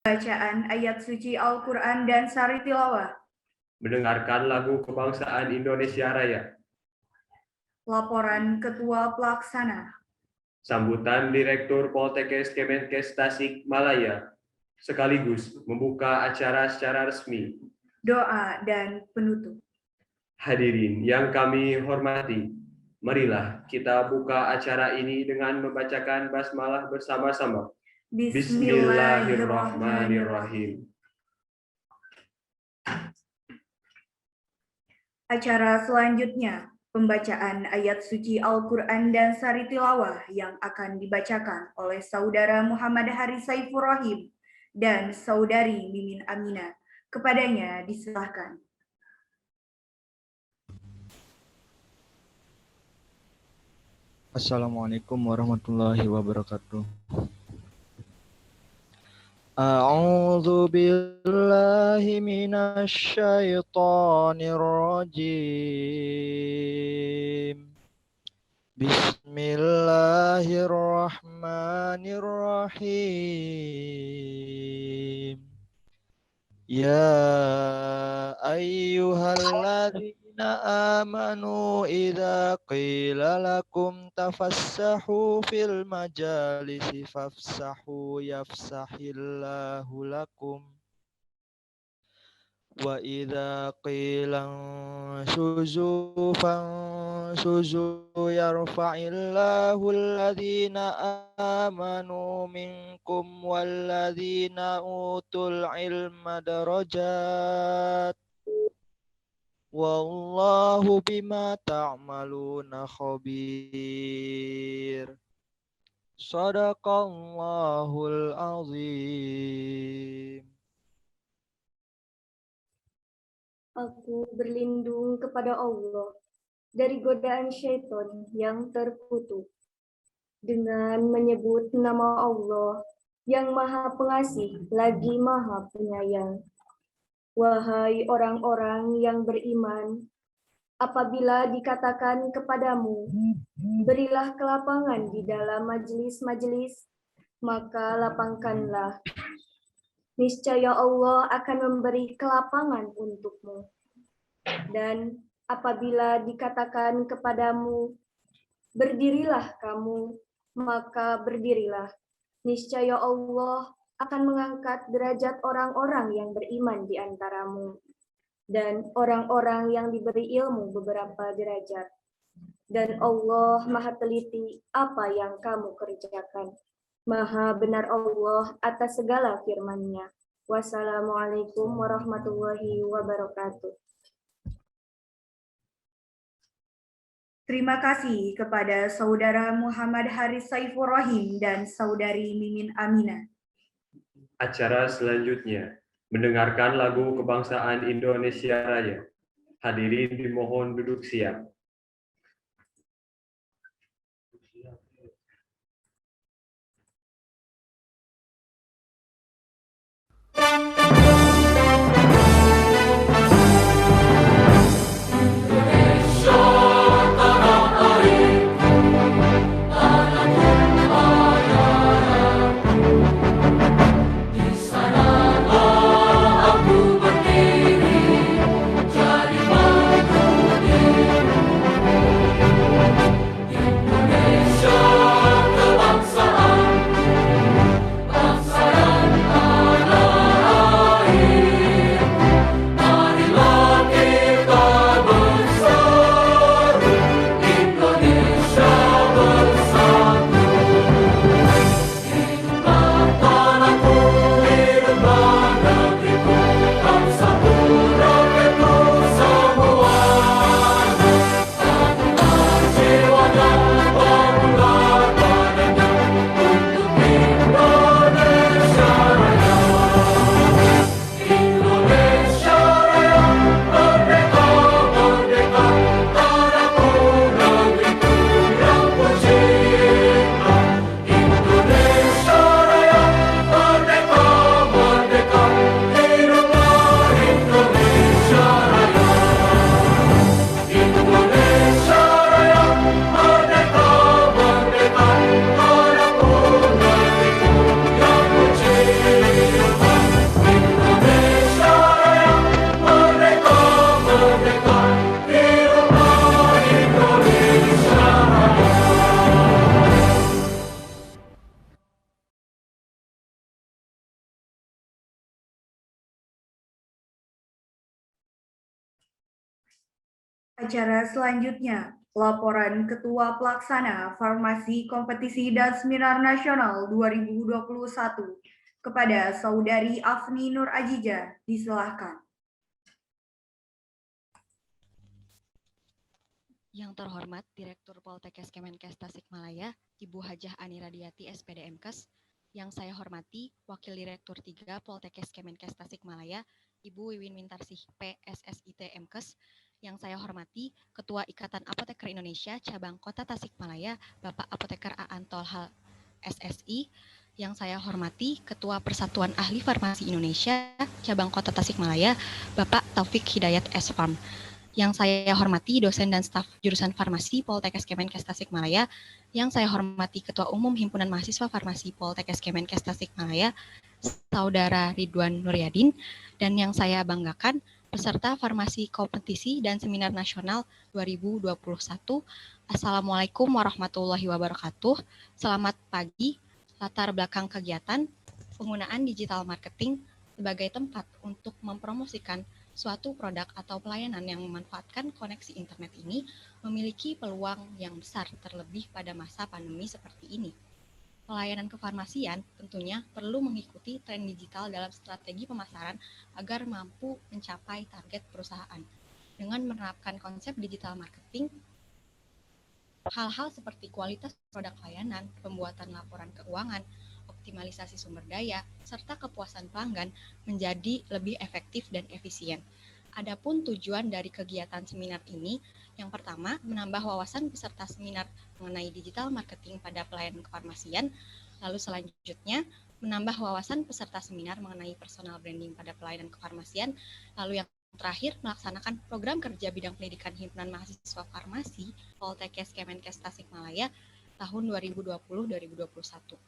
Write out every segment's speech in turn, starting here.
Bacaan ayat suci Al-Quran dan sari tilawah. Mendengarkan lagu kebangsaan Indonesia Raya. Laporan Ketua Pelaksana. Sambutan Direktur Poltekkes Kemenkes Tasikmalaya sekaligus membuka acara secara resmi. Doa dan penutup. Hadirin yang kami hormati, marilah kita buka acara ini dengan membacakan basmalah bersama-sama. Bismillahirrahmanirrahim. Acara selanjutnya, pembacaan ayat suci Al-Quran dan sari tilawah yang akan dibacakan oleh Saudara Muhammad Haris Saifur Rahim dan Saudari Mimin Aminah. Kepadanya disilahkan. Assalamualaikum warahmatullahi wabarakatuh. A'udzu billahi minasy syaithanir rajim. Bismillahirrahmanirrahim. Ya ayyuhalladzina amanu idza qila lakum tafassahu fil majalisi fafsahu yafsahillahu lakum wa idza qila shuzu fanshuzu yarfa'illahu alladzina amanu minkum walladzina utul ilma darajat wallahu bima ta'maluna khabir. Shadaqallahul azim. Aku berlindung kepada Allah dari godaan syaitan yang terkutuk dengan menyebut nama Allah yang Maha Pengasih lagi Maha Penyayang. Wahai orang-orang yang beriman, apabila dikatakan kepadamu, berilah kelapangan di dalam majelis-majelis, maka lapangkanlah. Niscaya Allah akan memberi kelapangan untukmu. Dan apabila dikatakan kepadamu, berdirilah kamu, maka berdirilah. Niscaya Allah akan mengangkat derajat orang-orang yang beriman di antaramu, dan orang-orang yang diberi ilmu beberapa derajat. Dan Allah Maha teliti apa yang kamu kerjakan. Maha benar Allah atas segala firman-Nya. Wassalamualaikum warahmatullahi wabarakatuh. Terima kasih kepada Saudara Muhammad Haris Saifur Rahim dan Saudari Mimin Aminah. Acara selanjutnya, mendengarkan lagu kebangsaan Indonesia Raya. Hadirin dimohon duduk siap. Aku berdiri jadi pengabdi. Acara selanjutnya, laporan Ketua Pelaksana Farmasi Kompetisi dan Seminar Nasional 2021 kepada Saudari Afni Nur Ajija, disilahkan. Yang terhormat Direktur Poltekkes Kemenkes Tasikmalaya, Ibu Hajah Ani Radiati SPD MKes. Yang saya hormati Wakil Direktur 3 Poltekkes Kemenkes Tasikmalaya, Ibu Wiwin Mintarsih PSSIT MKes. Yang saya hormati Ketua Ikatan Apoteker Indonesia Cabang Kota Tasikmalaya, Bapak Apoteker Aan Tolhal SSI. Yang saya hormati Ketua Persatuan Ahli Farmasi Indonesia Cabang Kota Tasikmalaya, Bapak Taufik Hidayat S.Farm. Yang saya hormati dosen dan staf jurusan farmasi Poltekkes Kemenkes Tasikmalaya, yang saya hormati Ketua Umum Himpunan Mahasiswa Farmasi Poltekkes Kemenkes Tasikmalaya, Saudara Ridwan Nuryadin, dan yang saya banggakan peserta Farmasi Kompetisi dan Seminar Nasional 2021. Assalamualaikum warahmatullahi wabarakatuh. Selamat pagi. Latar belakang kegiatan, penggunaan digital marketing sebagai tempat untuk mempromosikan suatu produk atau pelayanan yang memanfaatkan koneksi internet ini memiliki peluang yang besar, terlebih pada masa pandemi seperti ini. Pelayanan kefarmasian tentunya perlu mengikuti tren digital dalam strategi pemasaran agar mampu mencapai target perusahaan. Dengan menerapkan konsep digital marketing, hal-hal seperti kualitas produk layanan, pembuatan laporan keuangan, optimalisasi sumber daya, serta kepuasan pelanggan menjadi lebih efektif dan efisien. Adapun tujuan dari kegiatan seminar ini, yang pertama, menambah wawasan peserta seminar mengenai digital marketing pada pelayanan kefarmasian, lalu selanjutnya, menambah wawasan peserta seminar mengenai personal branding pada pelayanan kefarmasian, lalu yang terakhir, melaksanakan program kerja bidang pendidikan Himpunan Mahasiswa Farmasi Poltekkes Kemenkes Tasikmalaya tahun 2020-2021.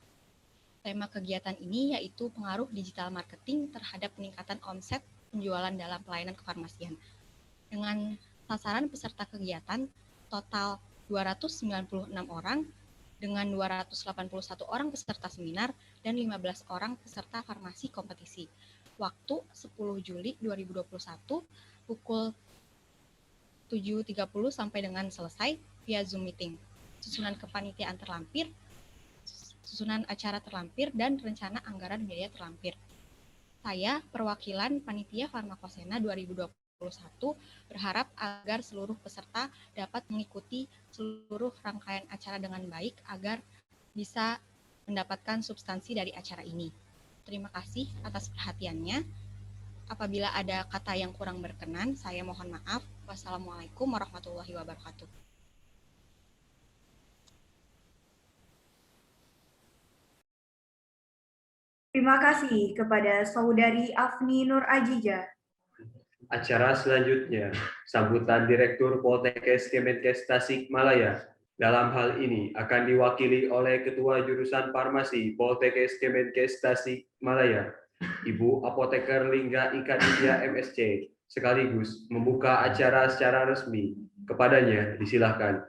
Tema kegiatan ini yaitu pengaruh digital marketing terhadap peningkatan omset penjualan dalam pelayanan kefarmasian. Dengan sasaran peserta kegiatan total 296 orang dengan 281 orang peserta seminar dan 15 orang peserta farmasi kompetisi. Waktu 10 Juli 2021 pukul 7.30 sampai dengan selesai via Zoom meeting. Susunan kepanitiaan terlampir, susunan acara terlampir, dan rencana anggaran biaya terlampir. Saya, perwakilan Panitia Farmakosena 2021, berharap agar seluruh peserta dapat mengikuti seluruh rangkaian acara dengan baik agar bisa mendapatkan substansi dari acara ini. Terima kasih atas perhatiannya. Apabila ada kata yang kurang berkenan, saya mohon maaf. Wassalamualaikum warahmatullahi wabarakatuh. Terima kasih kepada Saudari Afni Nur Ajija. Acara selanjutnya, sambutan Direktur Poltekkes Kemenkes Tasikmalaya. Dalam hal ini akan diwakili oleh Ketua Jurusan Farmasi Poltekkes Kemenkes Tasikmalaya, Ibu Apoteker Lingga Ika India MSc, sekaligus membuka acara secara resmi. Kepadanya disilahkan.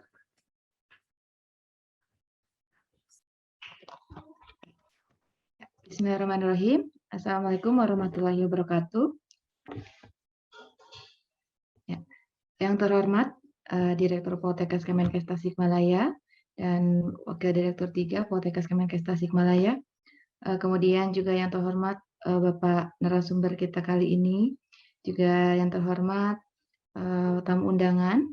Bismillahirrahmanirrahim. Assalamualaikum warahmatullahi wabarakatuh. Ya. Yang terhormat Direktur Poltekkes Kemenkes Tasikmalaya dan Wakil Direktur 3 Poltekkes Kemenkes Tasikmalaya. Kemudian juga yang terhormat Bapak narasumber kita kali ini, juga yang terhormat tamu undangan,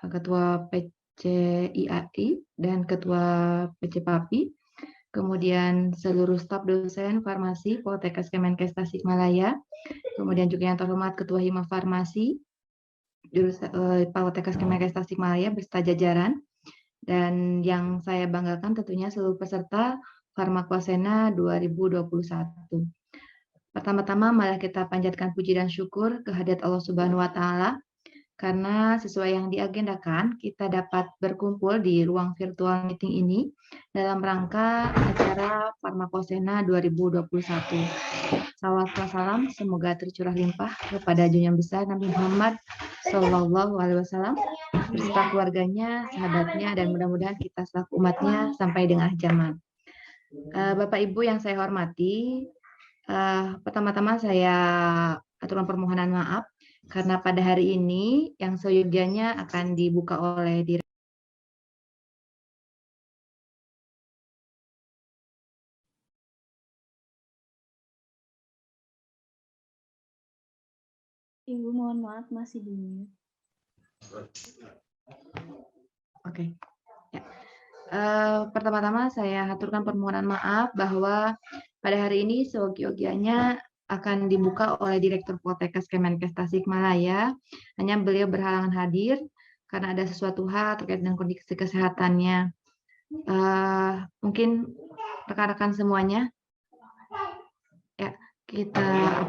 Ketua PCIAI dan Ketua PCPAPI. Kemudian seluruh staf dosen farmasi Poltekkes Kemenkes Tasikmalaya, kemudian juga yang terhormat Ketua Hima Farmasi Poltekkes Kemenkes Tasikmalaya beserta jajaran, dan yang saya banggakan tentunya seluruh peserta Farmakosena 2021. Pertama-tama malah kita panjatkan puji dan syukur kehadirat Allah Subhanahu wa Ta'ala, karena sesuai yang diagendakan, kita dapat berkumpul di ruang virtual meeting ini dalam rangka acara Farmakosena 2021. Salawat wa salam semoga tercurah limpah kepada junjungan besar Nabi Muhammad SAW beserta keluarganya, sahabatnya, dan mudah-mudahan kita selaku umatnya sampai dengan akhir zaman. Bapak Ibu yang saya hormati, pertama-tama saya aturkan permohonan maaf karena pada hari ini yang seyogianya akan dibuka oleh Ibu, mohon maaf masih di mute. Oke. Ya. Pertama-tama saya haturkan permohonan maaf bahwa pada hari ini seyogianya akan dibuka oleh Direktur Poltekkes Kemenkes Tasikmalaya. Hanya beliau berhalangan hadir karena ada sesuatu hal terkait dengan kondisi kesehatannya. Mungkin rekan-rekan semuanya, ya kita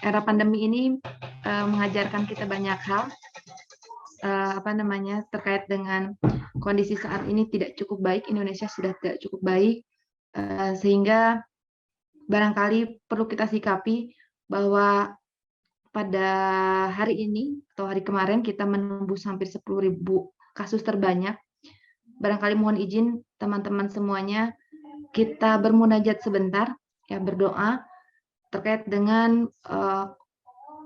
era pandemi ini mengajarkan kita banyak hal. Terkait dengan kondisi saat ini tidak cukup baik, Indonesia sudah tidak cukup baik, sehingga barangkali perlu kita sikapi bahwa pada hari ini atau hari kemarin kita menembus hampir 10.000 kasus terbanyak. Barangkali mohon izin teman-teman semuanya kita bermunajat sebentar, ya berdoa terkait dengan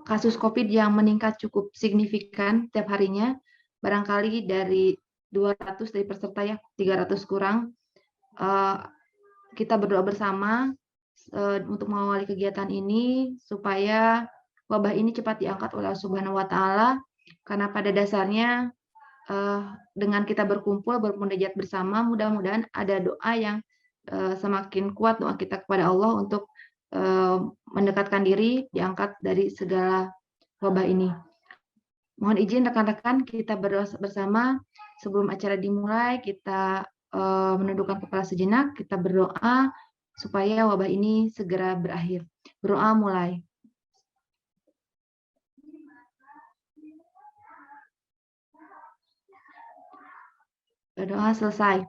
kasus COVID yang meningkat cukup signifikan tiap harinya, barangkali dari 200 dari peserta ya 300 kurang. Kita berdoa bersama untuk mengawali kegiatan ini supaya wabah ini cepat diangkat oleh Allah Subhanahu wa Ta'ala, karena pada dasarnya dengan kita berkumpul bermunajat bersama, mudah-mudahan ada doa yang semakin kuat doa kita kepada Allah untuk mendekatkan diri diangkat dari segala wabah ini. Mohon izin rekan-rekan kita berdoa bersama sebelum acara dimulai. Kita menundukkan kepala sejenak, kita berdoa supaya wabah ini segera berakhir. Berdoa mulai. Berdoa selesai.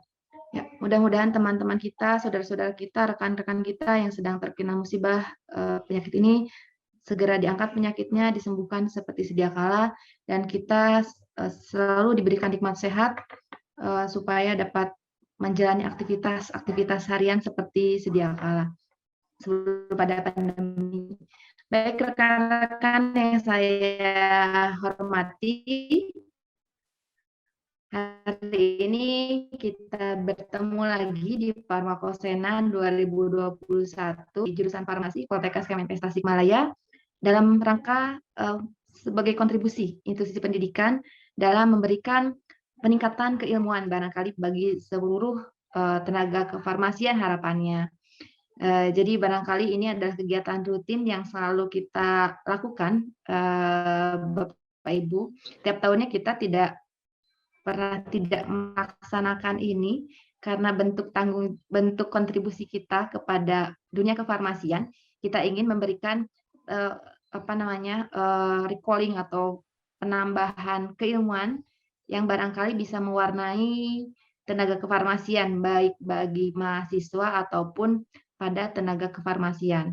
Ya, mudah-mudahan teman-teman kita, saudara-saudara kita, rekan-rekan kita yang sedang terkena musibah penyakit ini segera diangkat penyakitnya, disembuhkan seperti sedia kala, dan kita selalu diberikan nikmat sehat supaya dapat menjalani aktivitas harian seperti sedia kala sebelum pada pandemi. Baik rekan-rekan yang saya hormati, hari ini kita bertemu lagi di Farmakosenan 2021 di jurusan Farmasi Poltekkes Kemenkes Tasikmalaya dalam rangka sebagai kontribusi institusi pendidikan dalam memberikan peningkatan keilmuan barangkali bagi seluruh tenaga kefarmasian harapannya. Jadi barangkali ini adalah kegiatan rutin yang selalu kita lakukan, Bapak Ibu. Tiap tahunnya kita tidak melaksanakan ini karena bentuk kontribusi kita kepada dunia kefarmasian. Kita ingin memberikan recalling atau penambahan keilmuan yang barangkali bisa mewarnai tenaga kefarmasian baik bagi mahasiswa ataupun pada tenaga kefarmasian,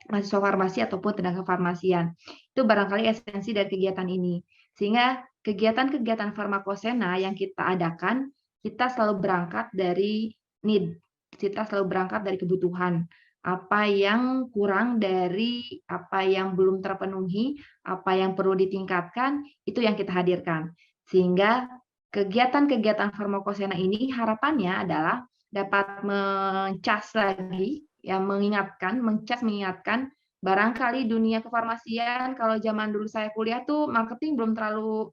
mahasiswa farmasi ataupun tenaga kefarmasian. Itu barangkali esensi dari kegiatan ini. Sehingga kegiatan-kegiatan Farmakosena yang kita adakan, kita selalu berangkat dari need, kita selalu berangkat dari kebutuhan. Apa yang kurang dari apa yang belum terpenuhi, apa yang perlu ditingkatkan, itu yang kita hadirkan. Sehingga kegiatan-kegiatan Farmakosena ini harapannya adalah dapat mencas lagi, ya mengingatkan barangkali dunia kefarmasian kalau zaman dulu saya kuliah tuh marketing belum terlalu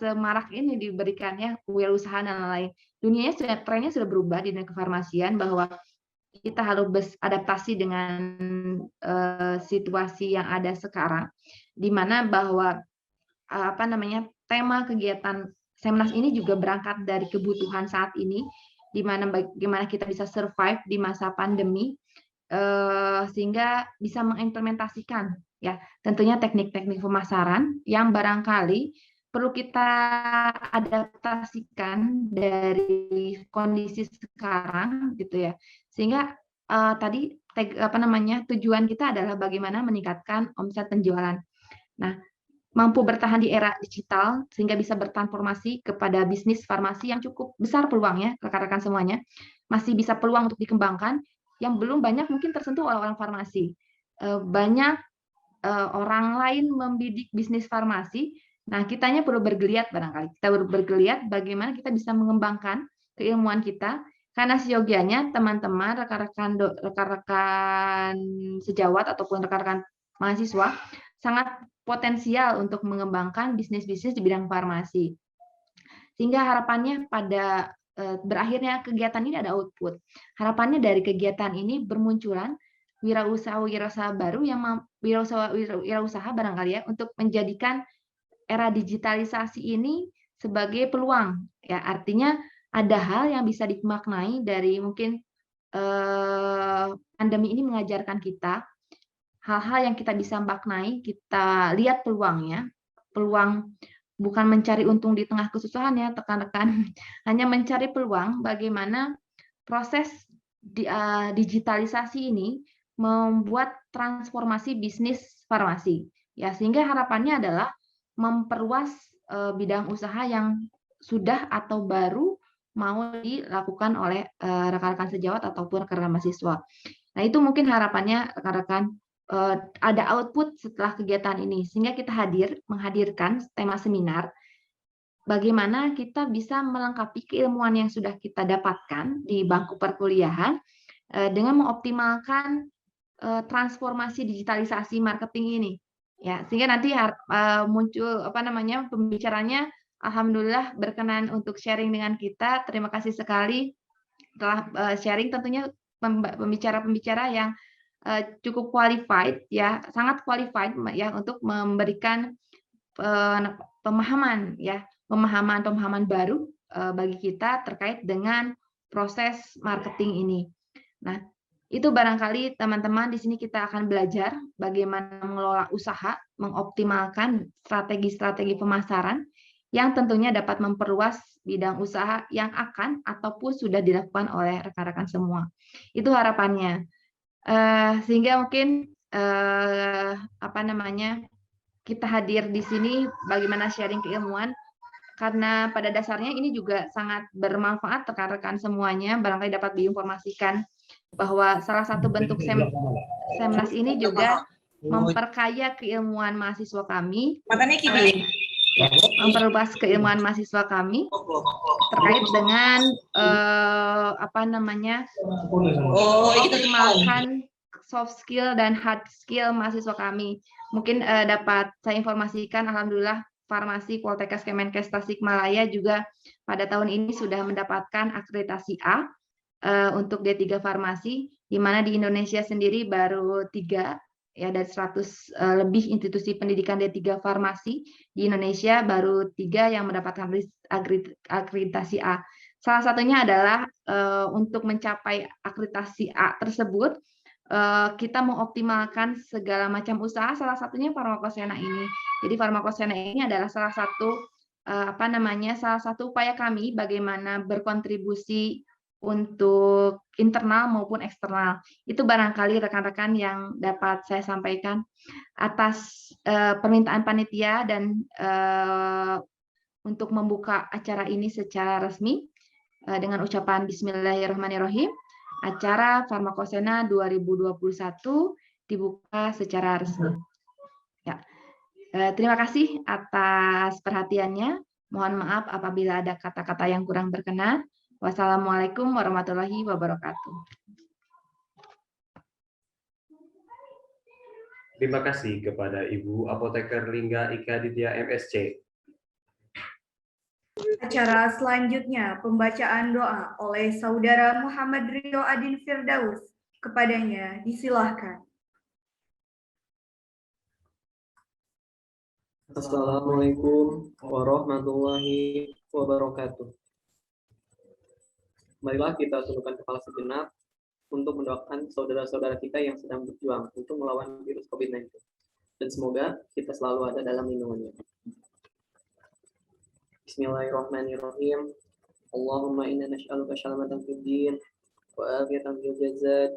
semarak ini diberikannya kewirausahaan dan lain-lain. Dunianya trennya sudah berubah di dunia kefarmasian bahwa kita harus beradaptasi dengan situasi yang ada sekarang, di mana bahwa tema kegiatan Semnas ini juga berangkat dari kebutuhan saat ini, di mana bagaimana kita bisa survive di masa pandemi, sehingga bisa mengimplementasikan ya tentunya teknik-teknik pemasaran yang barangkali perlu kita adaptasikan dari kondisi sekarang gitu ya, sehingga tadi tujuan kita adalah bagaimana meningkatkan omset penjualan. Nah, mampu bertahan di era digital sehingga bisa bertransformasi kepada bisnis farmasi yang cukup besar peluangnya, rekan-rekan semuanya masih bisa peluang untuk dikembangkan yang belum banyak mungkin tersentuh oleh orang farmasi. Banyak orang lain membidik bisnis farmasi, nah kitanya perlu bergeliat barangkali. Kita perlu bergeliat bagaimana kita bisa mengembangkan keilmuan kita, karena seyogianya teman-teman, rekan-rekan sejawat ataupun rekan-rekan mahasiswa sangat potensial untuk mengembangkan bisnis-bisnis di bidang farmasi. Sehingga harapannya pada berakhirnya kegiatan ini ada output. Harapannya dari kegiatan ini bermunculan wirausaha baru yang wirausaha barangkali ya untuk menjadikan era digitalisasi ini sebagai peluang. Ya, artinya ada hal yang bisa dimaknai dari mungkin pandemi ini mengajarkan kita hal-hal yang kita bisa maknai, kita lihat peluangnya, peluang bukan mencari untung di tengah kesusahan ya rekan-rekan, hanya mencari peluang bagaimana proses digitalisasi ini membuat transformasi bisnis farmasi. Ya, sehingga harapannya adalah memperluas bidang usaha yang sudah atau baru mau dilakukan oleh rekan-rekan sejawat ataupun rekan-rekan mahasiswa. Nah, itu mungkin harapannya rekan-rekan ada output setelah kegiatan ini, sehingga kita menghadirkan tema seminar bagaimana kita bisa melengkapi keilmuan yang sudah kita dapatkan di bangku perkuliahan dengan mengoptimalkan transformasi digitalisasi marketing ini. Ya, sehingga nanti muncul pembicaranya, alhamdulillah berkenan untuk sharing dengan kita. Terima kasih sekali telah sharing, tentunya pembicara-pembicara yang cukup qualified ya, sangat qualified ya untuk memberikan pemahaman baru bagi kita terkait dengan proses marketing ini. Nah, itu barangkali teman-teman di sini kita akan belajar bagaimana mengelola usaha, mengoptimalkan strategi-strategi pemasaran yang tentunya dapat memperluas bidang usaha yang akan ataupun sudah dilakukan oleh rekan-rekan semua. Itu harapannya. Sehingga mungkin kita hadir di sini bagaimana sharing keilmuan, karena pada dasarnya ini juga sangat bermanfaat rekan-rekan semuanya, barangkali dapat diinformasikan bahwa salah satu bentuk Semnas ini juga memperkaya keilmuan mahasiswa kami, memperluas keilmuan mahasiswa kami terkait dengan mengoptimalkan soft skill dan hard skill mahasiswa kami. Mungkin dapat saya informasikan, alhamdulillah Farmasi Poltekkes Kemenkes Tasikmalaya juga pada tahun ini sudah mendapatkan akreditasi A untuk D3 Farmasi, di mana di Indonesia sendiri baru 3 ya, dari 100 lebih institusi pendidikan D3 Farmasi di Indonesia baru 3 yang mendapatkan akreditasi A. Salah satunya adalah untuk mencapai akreditasi A tersebut, kita mengoptimalkan segala macam usaha, salah satunya Farmakosena ini. Jadi Farmakosena ini adalah salah satu salah satu upaya kami bagaimana berkontribusi untuk internal maupun eksternal. Itu barangkali rekan-rekan yang dapat saya sampaikan atas permintaan panitia dan untuk membuka acara ini secara resmi dengan ucapan Bismillahirrahmanirrahim. Acara Farmakosena 2021 dibuka secara resmi. Ya. Terima kasih atas perhatiannya. Mohon maaf apabila ada kata-kata yang kurang berkenan. Wassalamualaikum warahmatullahi wabarakatuh. Terima kasih kepada Ibu Apoteker Lingga Ika Ditya MSc. Acara selanjutnya pembacaan doa oleh Saudara Muhammad Rio Adin Firdaus. Kepadanya disilahkan. Assalamualaikum warahmatullahi wabarakatuh. Marilah kita tundukkan kepala sejenak untuk mendoakan saudara-saudara kita yang sedang berjuang untuk melawan virus COVID-19. Dan semoga kita selalu ada dalam lindungannya. Bismillahirrahmanirrahim. Allahumma inna nas'aluka salamatan fid din wa afiyatan fil jasad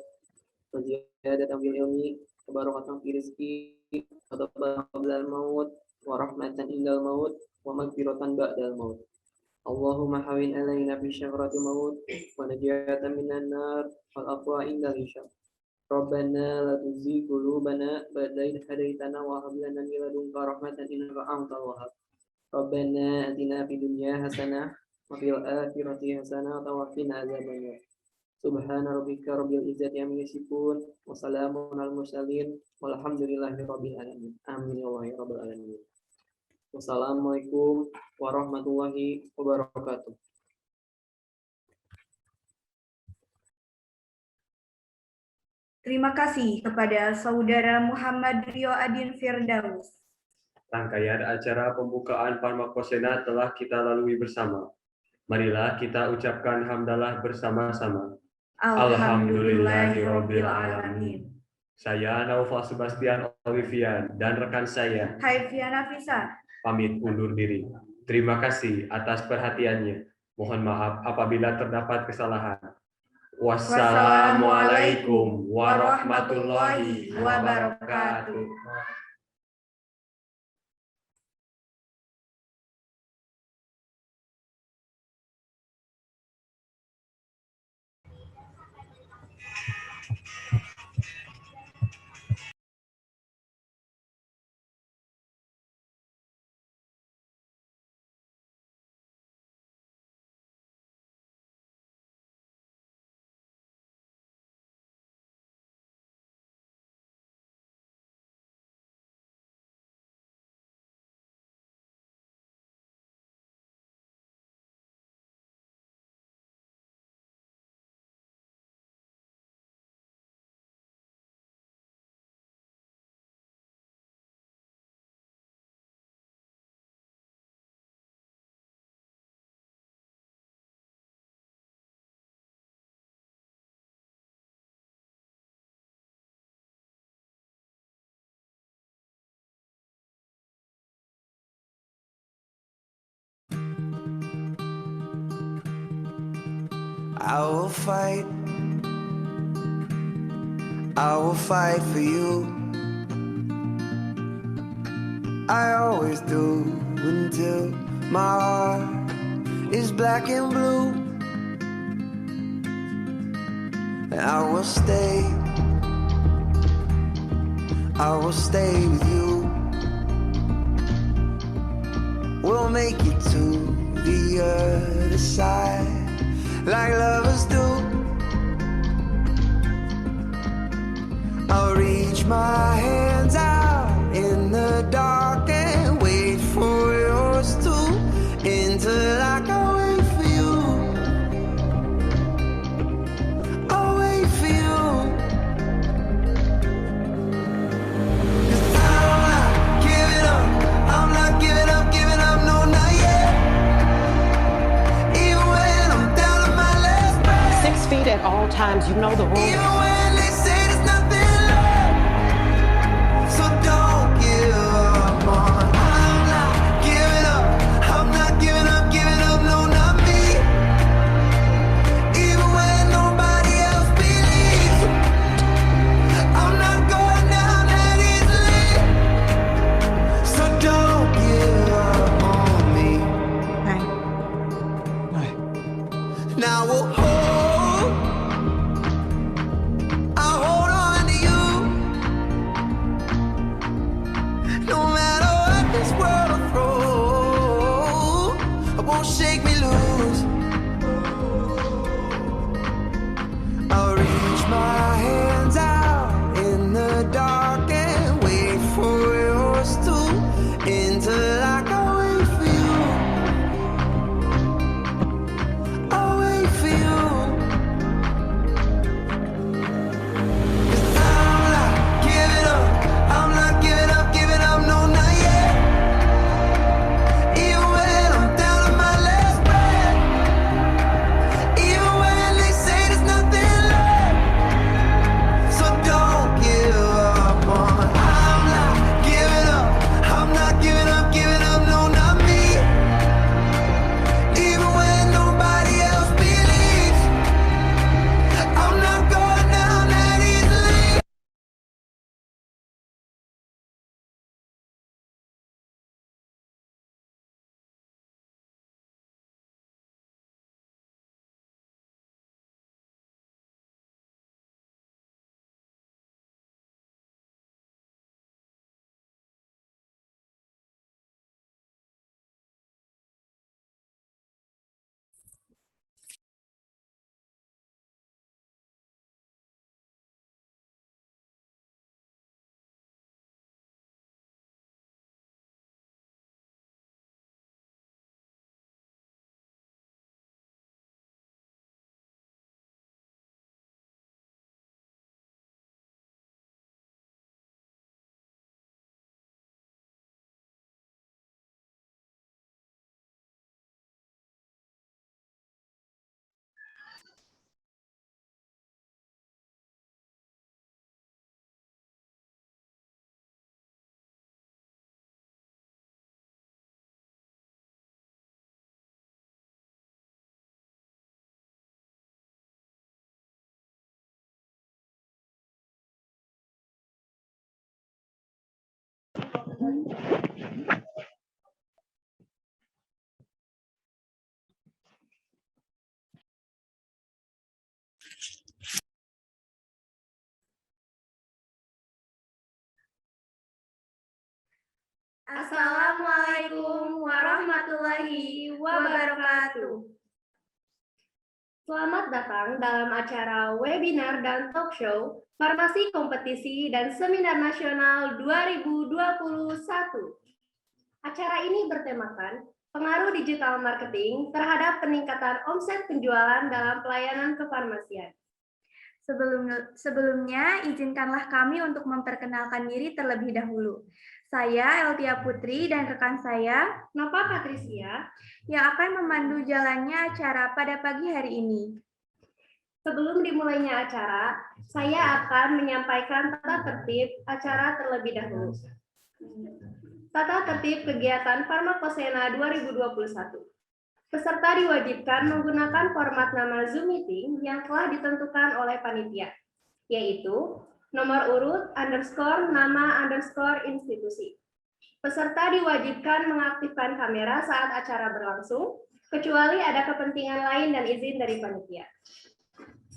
wa ziyadatan fil ilmi wa barakatan fil rizqi wa tawbatan qabla al-maut wa rahmatan indal maut wa maghfiratan ba'dal maut. Allahumma hawin alaina fi syakrati maut wa najatan minan nar wal afwa indal hisab. Rabbana la tuzigh qulubana ba'da idh hadaitana wa hab lana min ladunka rahmatan innaka antal wahhab. Rabbana atina fid dunya hasanah wa fil akhirati hasanah wa qina adzabannar. Subhana rabbika rabbil izzati amma yasifun wa salamun alal mursalin walhamdulillahi rabbil alamin. Amin ya Allah ya rabbal alamin. Wassalamualaikum warahmatullahi wabarakatuh. Terima kasih kepada Saudara Muhammad Rio Adin Firdaus. Rangkaian acara pembukaan Parmaposena telah kita lalui bersama. Marilah kita ucapkan hamdalah bersama-sama. Alhamdulillahirabbil alamin. Saya Naufal Sebastian Olivian dan rekan saya Haifian Nafisa pamit undur diri. Terima kasih atas perhatiannya. Mohon maaf apabila terdapat kesalahan. Wassalamualaikum warahmatullahi wabarakatuh. I will fight for you. I always do until my heart is black and blue. I will stay with you. We'll make it to the other side like lovers do. I'll reach my hands out in the dark and wait for yours to, until I can wait for you. I'll wait for you. 'Cause I'm not giving up. I'm not giving up, no, not yet. Even when I'm down to my last breath. 6 feet at all times, you know the rules. Even when they say there's nothing left, so don't give up on. I'm not giving up. I'm not giving up, no, not me. Even when nobody else believes, I'm not going down that easily. So don't give up on me. Now we'll I'll hold on to you. No matter what this world will throw, it won't shake me loose. I'll reach my hands out in the dark and wait for yours to, until I can wait for you. I'll wait for you. 'Cause I'm not giving up. I'm not giving up, no, not yet. Even when I'm down to my last breath. Even when they say there's nothing left, Assalamualaikum warahmatullahi wabarakatuh. Selamat datang dalam acara webinar dan talk show Farmasi Kompetisi dan Seminar Nasional 2021. Acara ini bertemakan pengaruh digital marketing terhadap peningkatan omset penjualan dalam pelayanan kefarmasian. Sebelumnya, izinkanlah kami untuk memperkenalkan diri terlebih dahulu. Saya Eltia Putri dan rekan saya, Nova Patricia, yang akan memandu jalannya acara pada pagi hari ini. Sebelum dimulainya acara, saya akan menyampaikan tata tertib acara terlebih dahulu. Tata tertib kegiatan Farmakosena 2021. Peserta diwajibkan menggunakan format nama Zoom Meeting yang telah ditentukan oleh panitia, yaitu nomor urut _nama _institusi. Peserta diwajibkan mengaktifkan kamera saat acara berlangsung, kecuali ada kepentingan lain dan izin dari panitia.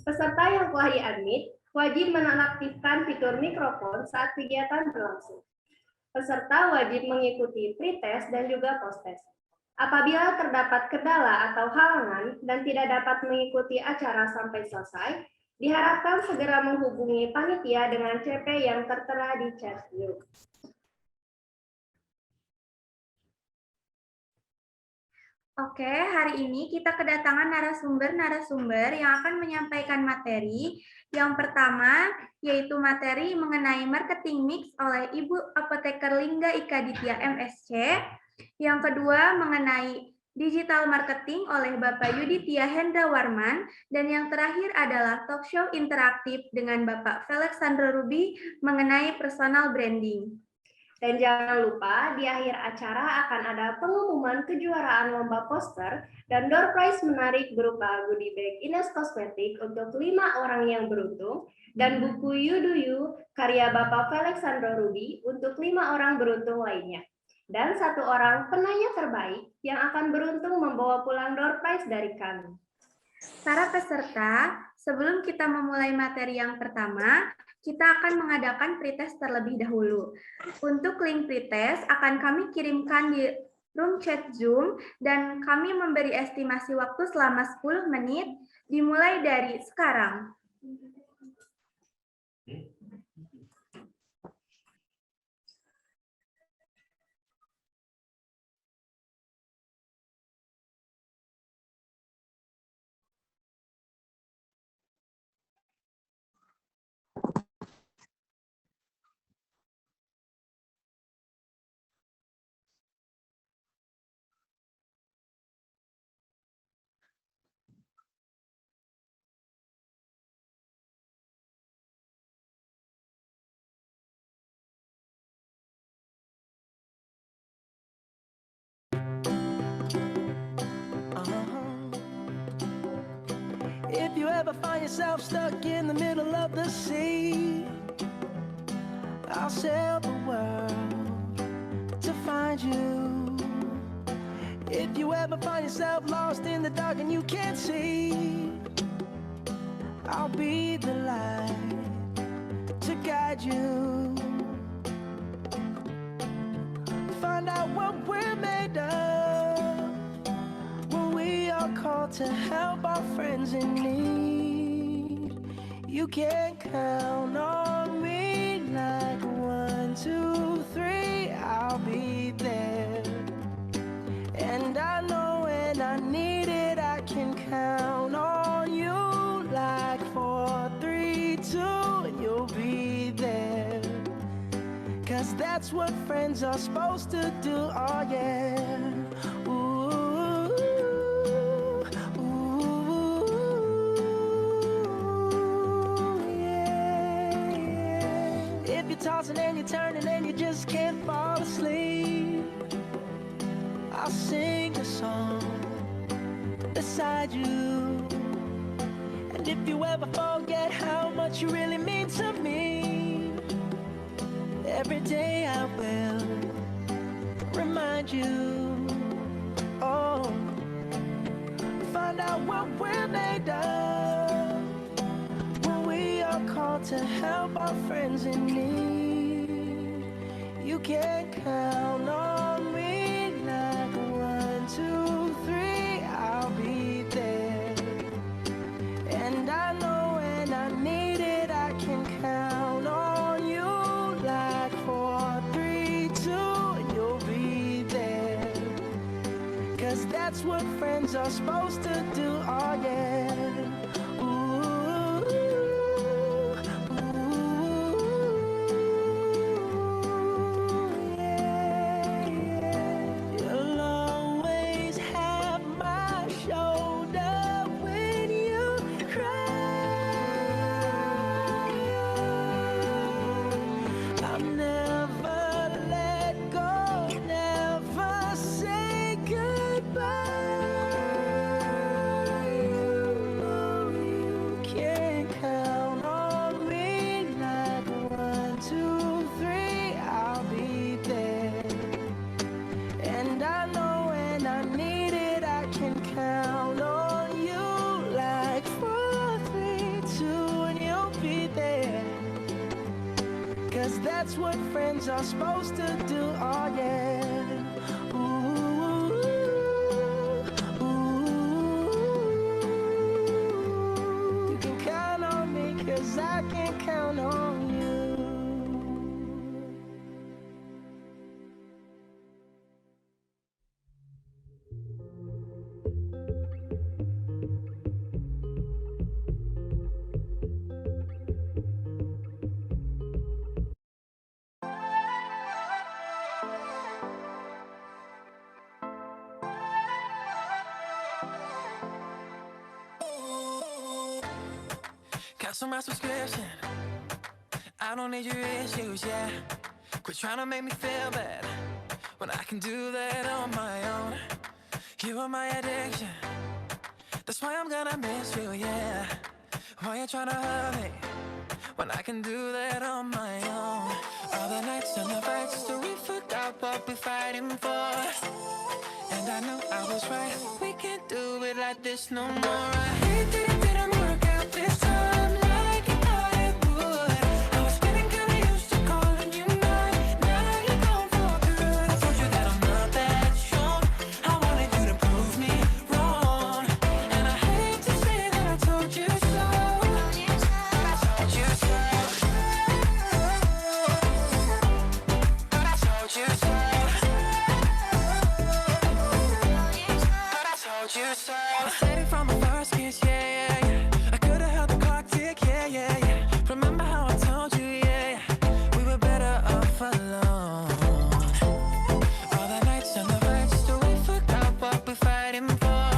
Peserta yang telah di-admit wajib menonaktifkan fitur mikrofon saat kegiatan berlangsung. Peserta wajib mengikuti pre-test dan juga post-test. Apabila terdapat kendala atau halangan dan tidak dapat mengikuti acara sampai selesai, diharapkan segera menghubungi panitia dengan CP yang tertera di chat Zoom. Oke, hari ini kita kedatangan narasumber yang akan menyampaikan materi. Yang pertama, yaitu materi mengenai marketing mix oleh Ibu Apoteker Lingga Ika Ditya MSc. Yang kedua, mengenai digital marketing oleh Bapak Yuditya Hendra Warman. Dan yang terakhir adalah talk show interaktif dengan Bapak Felix Sandro Ruby mengenai personal branding. Dan jangan lupa di akhir acara akan ada pengumuman kejuaraan lomba poster dan door prize menarik berupa goodie bag Ines Kosmetik untuk 5 orang yang beruntung dan buku You Do You karya Bapak Felix Sandro Ruby untuk 5 orang beruntung lainnya. Dan 1 orang penanya terbaik yang akan beruntung membawa pulang door prize dari kami. Para peserta, sebelum kita memulai materi yang pertama, kita akan mengadakan pretest terlebih dahulu. Untuk link pretest akan kami kirimkan di room chat Zoom dan kami memberi estimasi waktu selama 10 menit dimulai dari sekarang. If you ever find yourself stuck in the middle of the sea, I'll sail the world to find you. If you ever find yourself lost in the dark and you can't see, I'll be the light to guide you. Find out what we're made of when we are called to help our friends in need. You can count on me like 1, 2, 3, I'll be there. And I know when I need it, I can count on you like 4, 3, 2, and you'll be there. 'Cause that's what friends are supposed to do, oh yeah. Tossing and you're turning and you just can't fall asleep, I'll sing a song beside you. And if you ever forget how much you really mean to me, every day I will remind you. Oh, find out what we're made of when we are called to help our friends in need. You can count on that's what friends are supposed to do. Oh yeah. Ooh, yeah, yeah. You'll always have my shoulder when you cry. I'll never let go, never say goodbye. You can count on me like 1, 2, 3, I'll be there. And I know when I need it, I can count on you like 4, 3, 2, and you'll be there. 'Cause that's what friends are supposed to do, oh yeah. Ooh, ooh. You can count on me 'cause I can count on you. Cancel my subscription. I don't need your issues, yeah. Quit trying to make me feel bad when I can do that on my own. You are my addiction. That's why I'm gonna miss you, yeah. Why you trying to hurt me when I can do that on my own? All the nights and the fights till we forgot what we're fighting for. And I knew I was right. We can't do it like this no more. I hate that it didn't work out this time like I thought it would. I was getting kinda used to calling you mine. Now you're gone for good. I told you that I'm not that strong. I wanted you to prove me wrong. And I hate to say that I told you so. But I told you so. But I told you so. But I told you so. I said it from the first kiss, yeah, yeah, yeah. I could've held the clock tick, yeah, yeah, yeah. Remember how I told you, yeah, we were better off alone. All the nights and the fights till we forgot what we're fighting for.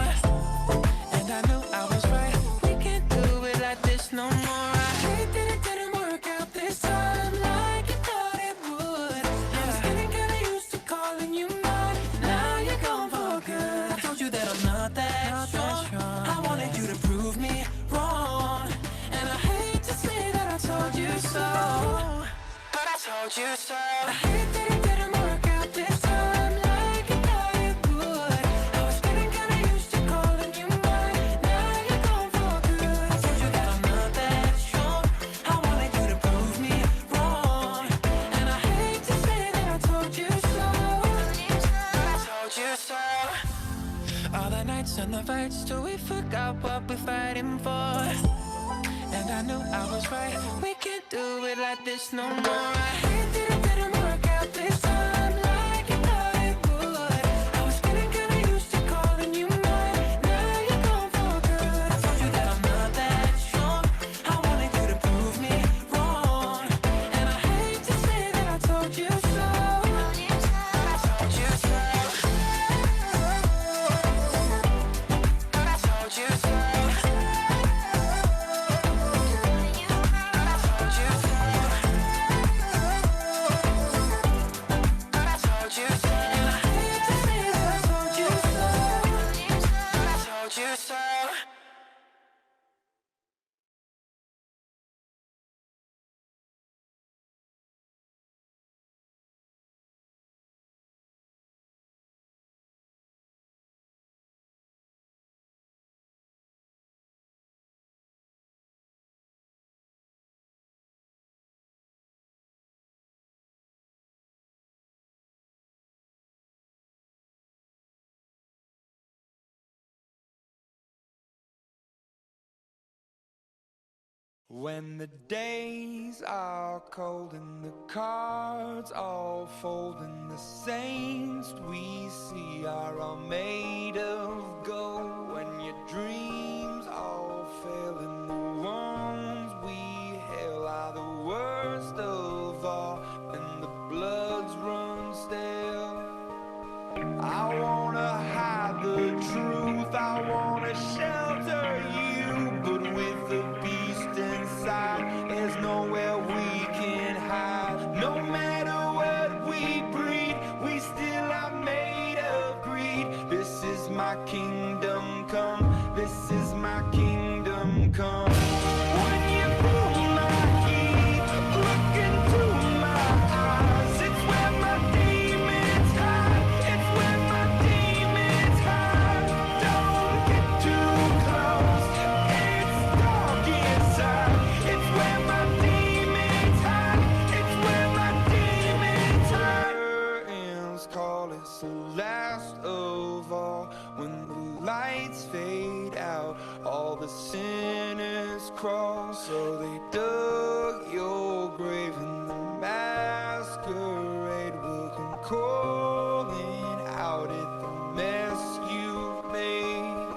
And I knew I was right. We can't do it like this no more. I hate that it didn't work out this time like you thought it would. I was getting kinda used to calling you mine. Now you're gone for good. I told you that I'm not that strong. I wanted you to prove me wrong. And I hate to say that I told you so. But I told you so. I hate that it didn't work out this time like you thought it would. I was getting kinda used to calling you mine. Now you're gone for good. I told you that I'm not that strong. I wanted you to prove me wrong. And I hate to say that I told you so. But I told you so. All the nights and the fights till we forgot what we're fighting for. And I knew I was right. We can't do it like this no more. I hate that it didn't work out this time like you thought it would. I was getting kinda used to calling you mine. Now you're gone for good. I told you that I'm not that strong. I wanted you to prove me wrong. And I hate to say that I told you so. But I told you so. But I told you so. When the days are cold and the cards all all fold and the saints we see are all made of gold. When your dreams all fail and the ones we hail are the worst of all, and the bloods run stale. I wanna hide the truth, I wanna shelter you, but with the beast inside, there's nowhere we can hide. No matter what we breed, we still are made of greed. This is my kingdom come, this is my kingdom come. When you pull my heat, look into my eyes, it's where my demons hide, it's where my demons hide. Don't get too close, it's dark inside, it's where my demons hide, it's where my demons hide. Curtains call us the last of all. When the lights fade out, all the sinners crawl. So they dug your grave and the masquerade will come calling out at the mess you've made.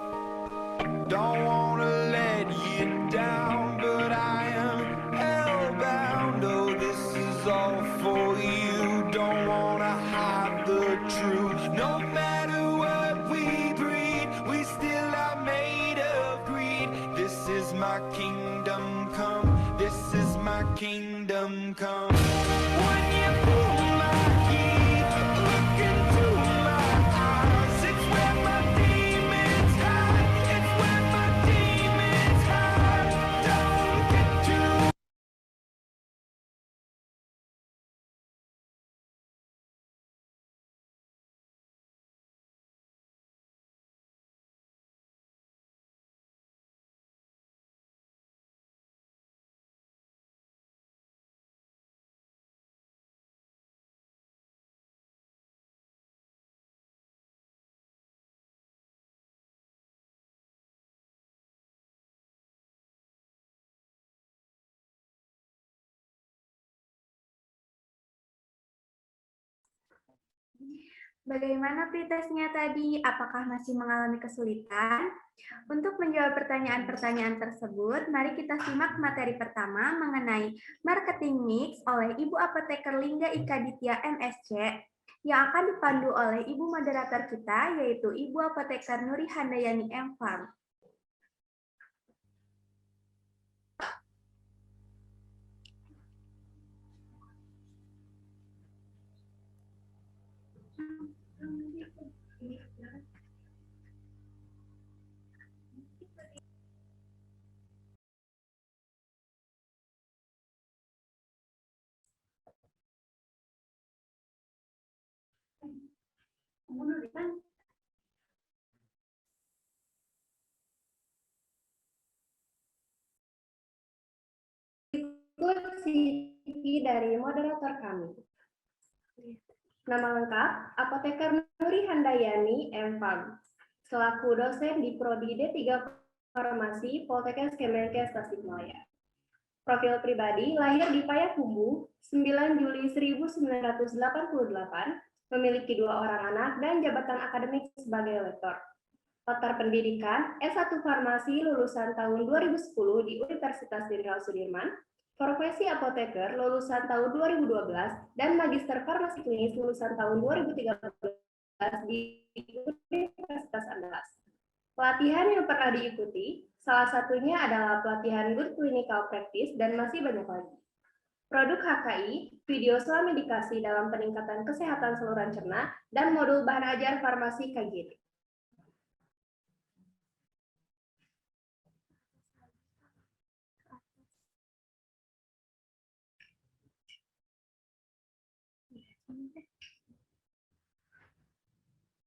Don't wanna let you down, but I am hellbound. Oh, this is all for you. Don't wanna hide the truth. No matter what we breed, we still are made of greed. This is my kingdom come, this is my kingdom come. When you pull my heat, look into my eyes, it's where my demons hide, it's where my demons hide. Don't get too Bagaimana pretesnya tadi? Apakah masih mengalami kesulitan? Untuk menjawab pertanyaan-pertanyaan tersebut, mari kita simak materi pertama mengenai marketing mix oleh Ibu Apoteker Lingga Ika Ditya MSc yang akan dipandu oleh Ibu moderator kita, yaitu Ibu Apoteker Nuri Handayani M. Farm. Berikut CV dari moderator kami. Nama lengkap, Apoteker Nuri Handayani M.Farm, selaku dosen di Prodi D3 Farmasi Poltekkes Kemenkes Tasikmalaya. Profil pribadi, lahir di Payakumbuh, 9 Juli 1988, memiliki 2 orang anak dan jabatan akademik sebagai lektor. Latar pendidikan, S1 Farmasi lulusan tahun 2010 di Universitas Jenderal Sudirman, profesi apoteker lulusan tahun 2012, dan Magister Farmasi Klinis lulusan tahun 2013 di Universitas Andalas. Pelatihan yang pernah diikuti, salah satunya adalah pelatihan Good Clinical Practice dan masih banyak lagi. Produk HKI, video selama medikasi dalam peningkatan kesehatan saluran cerna, dan modul bahan ajar farmasi KGD.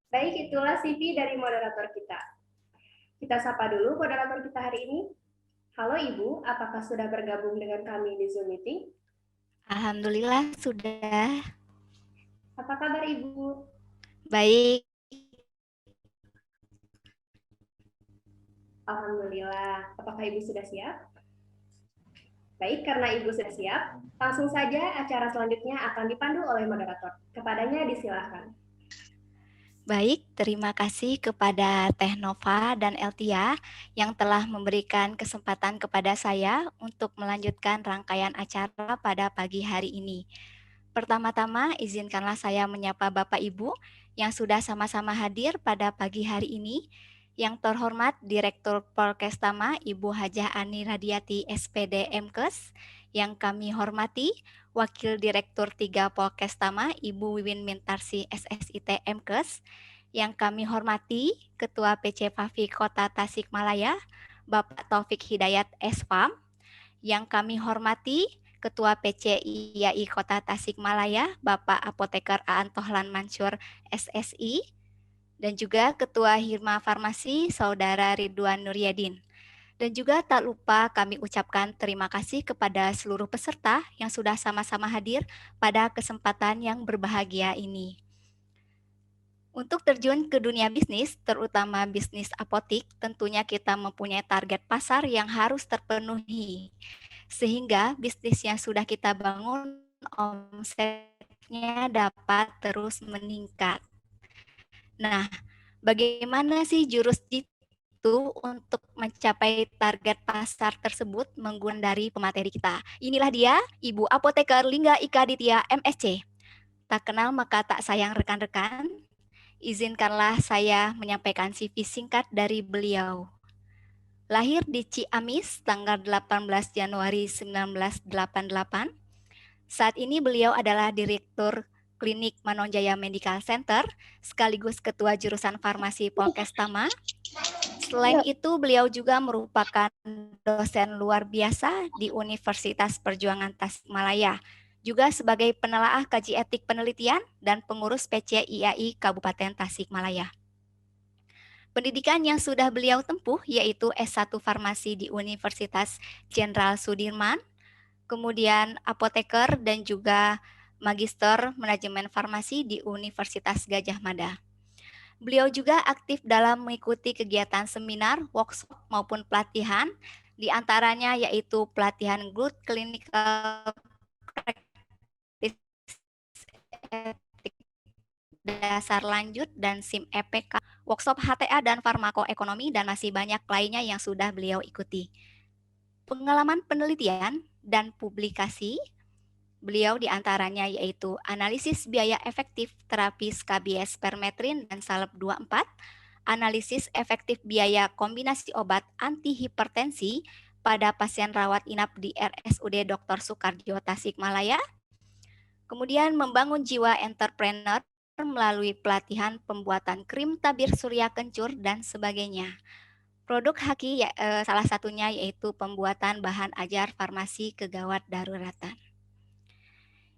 Baik, itulah CV dari moderator kita. Kita sapa dulu moderator kita hari ini. Halo Ibu, apakah sudah bergabung dengan kami di Zoom meeting? Alhamdulillah sudah. Apa kabar Ibu? Baik. Alhamdulillah. Apakah Ibu sudah siap? Baik, karena Ibu sudah siap, langsung saja acara selanjutnya akan dipandu oleh moderator. Kepadanya disilahkan. Baik, terima kasih kepada Teh Nova dan Eltia yang telah memberikan kesempatan kepada saya untuk melanjutkan rangkaian acara pada pagi hari ini. Pertama-tama, izinkanlah saya menyapa Bapak Ibu yang sudah sama-sama hadir pada pagi hari ini. Yang terhormat Direktur Polkestama Ibu Hajah Ani Radiati SPD MKes, yang kami hormati Wakil Direktur 3 Polkestama Ibu Wiwin Mintarsi SSIT MKes, yang kami hormati Ketua PC Fafi Kota Tasikmalaya Bapak Taufik Hidayat SPAM, yang kami hormati Ketua PC IAI Kota Tasikmalaya Bapak Apoteker Aan Tohlan Mansur SSI, dan juga Ketua Hirma Farmasi Saudara Ridwan Nuryadin. Dan juga tak lupa kami ucapkan terima kasih kepada seluruh peserta yang sudah sama-sama hadir pada kesempatan yang berbahagia ini. Untuk terjun ke dunia bisnis, terutama bisnis apotik, tentunya kita mempunyai target pasar yang harus terpenuhi. Sehingga bisnis yang sudah kita bangun, omsetnya dapat terus meningkat. Nah, bagaimana sih jurus itu untuk mencapai target pasar tersebut menggunakan dari pemateri kita? Inilah dia, Ibu Apoteker Lingga Ika Ditya MSc. Tak kenal maka tak sayang rekan-rekan, izinkanlah saya menyampaikan CV singkat dari beliau. Lahir di Ciamis tanggal 18 Januari 1988. Saat ini beliau adalah Direktur Klinik Manonjaya Medical Center, sekaligus Ketua Jurusan Farmasi Polkestama. Selain itu, beliau juga merupakan dosen luar biasa di Universitas Perjuangan Tasikmalaya, juga sebagai penelaah kaji etik penelitian dan pengurus PC IAI Kabupaten Tasikmalaya. Pendidikan yang sudah beliau tempuh yaitu S1 Farmasi di Universitas Jenderal Sudirman, kemudian apoteker dan juga Magister Manajemen Farmasi di Universitas Gadjah Mada. Beliau juga aktif dalam mengikuti kegiatan seminar, workshop maupun pelatihan, di antaranya yaitu pelatihan Good Clinical Practice dasar lanjut dan SIM EPK, workshop HTA dan farmakoekonomi, dan masih banyak lainnya yang sudah beliau ikuti. Pengalaman penelitian dan publikasi beliau diantaranya yaitu analisis biaya efektif terapi skabies permetrin dan salep 24, analisis efektif biaya kombinasi obat antihipertensi pada pasien rawat inap di RSUD Dr. Soekardjo Tasikmalaya, kemudian membangun jiwa entrepreneur melalui pelatihan pembuatan krim tabir surya kencur dan sebagainya. Produk Haki salah satunya yaitu pembuatan bahan ajar farmasi kegawat daruratan.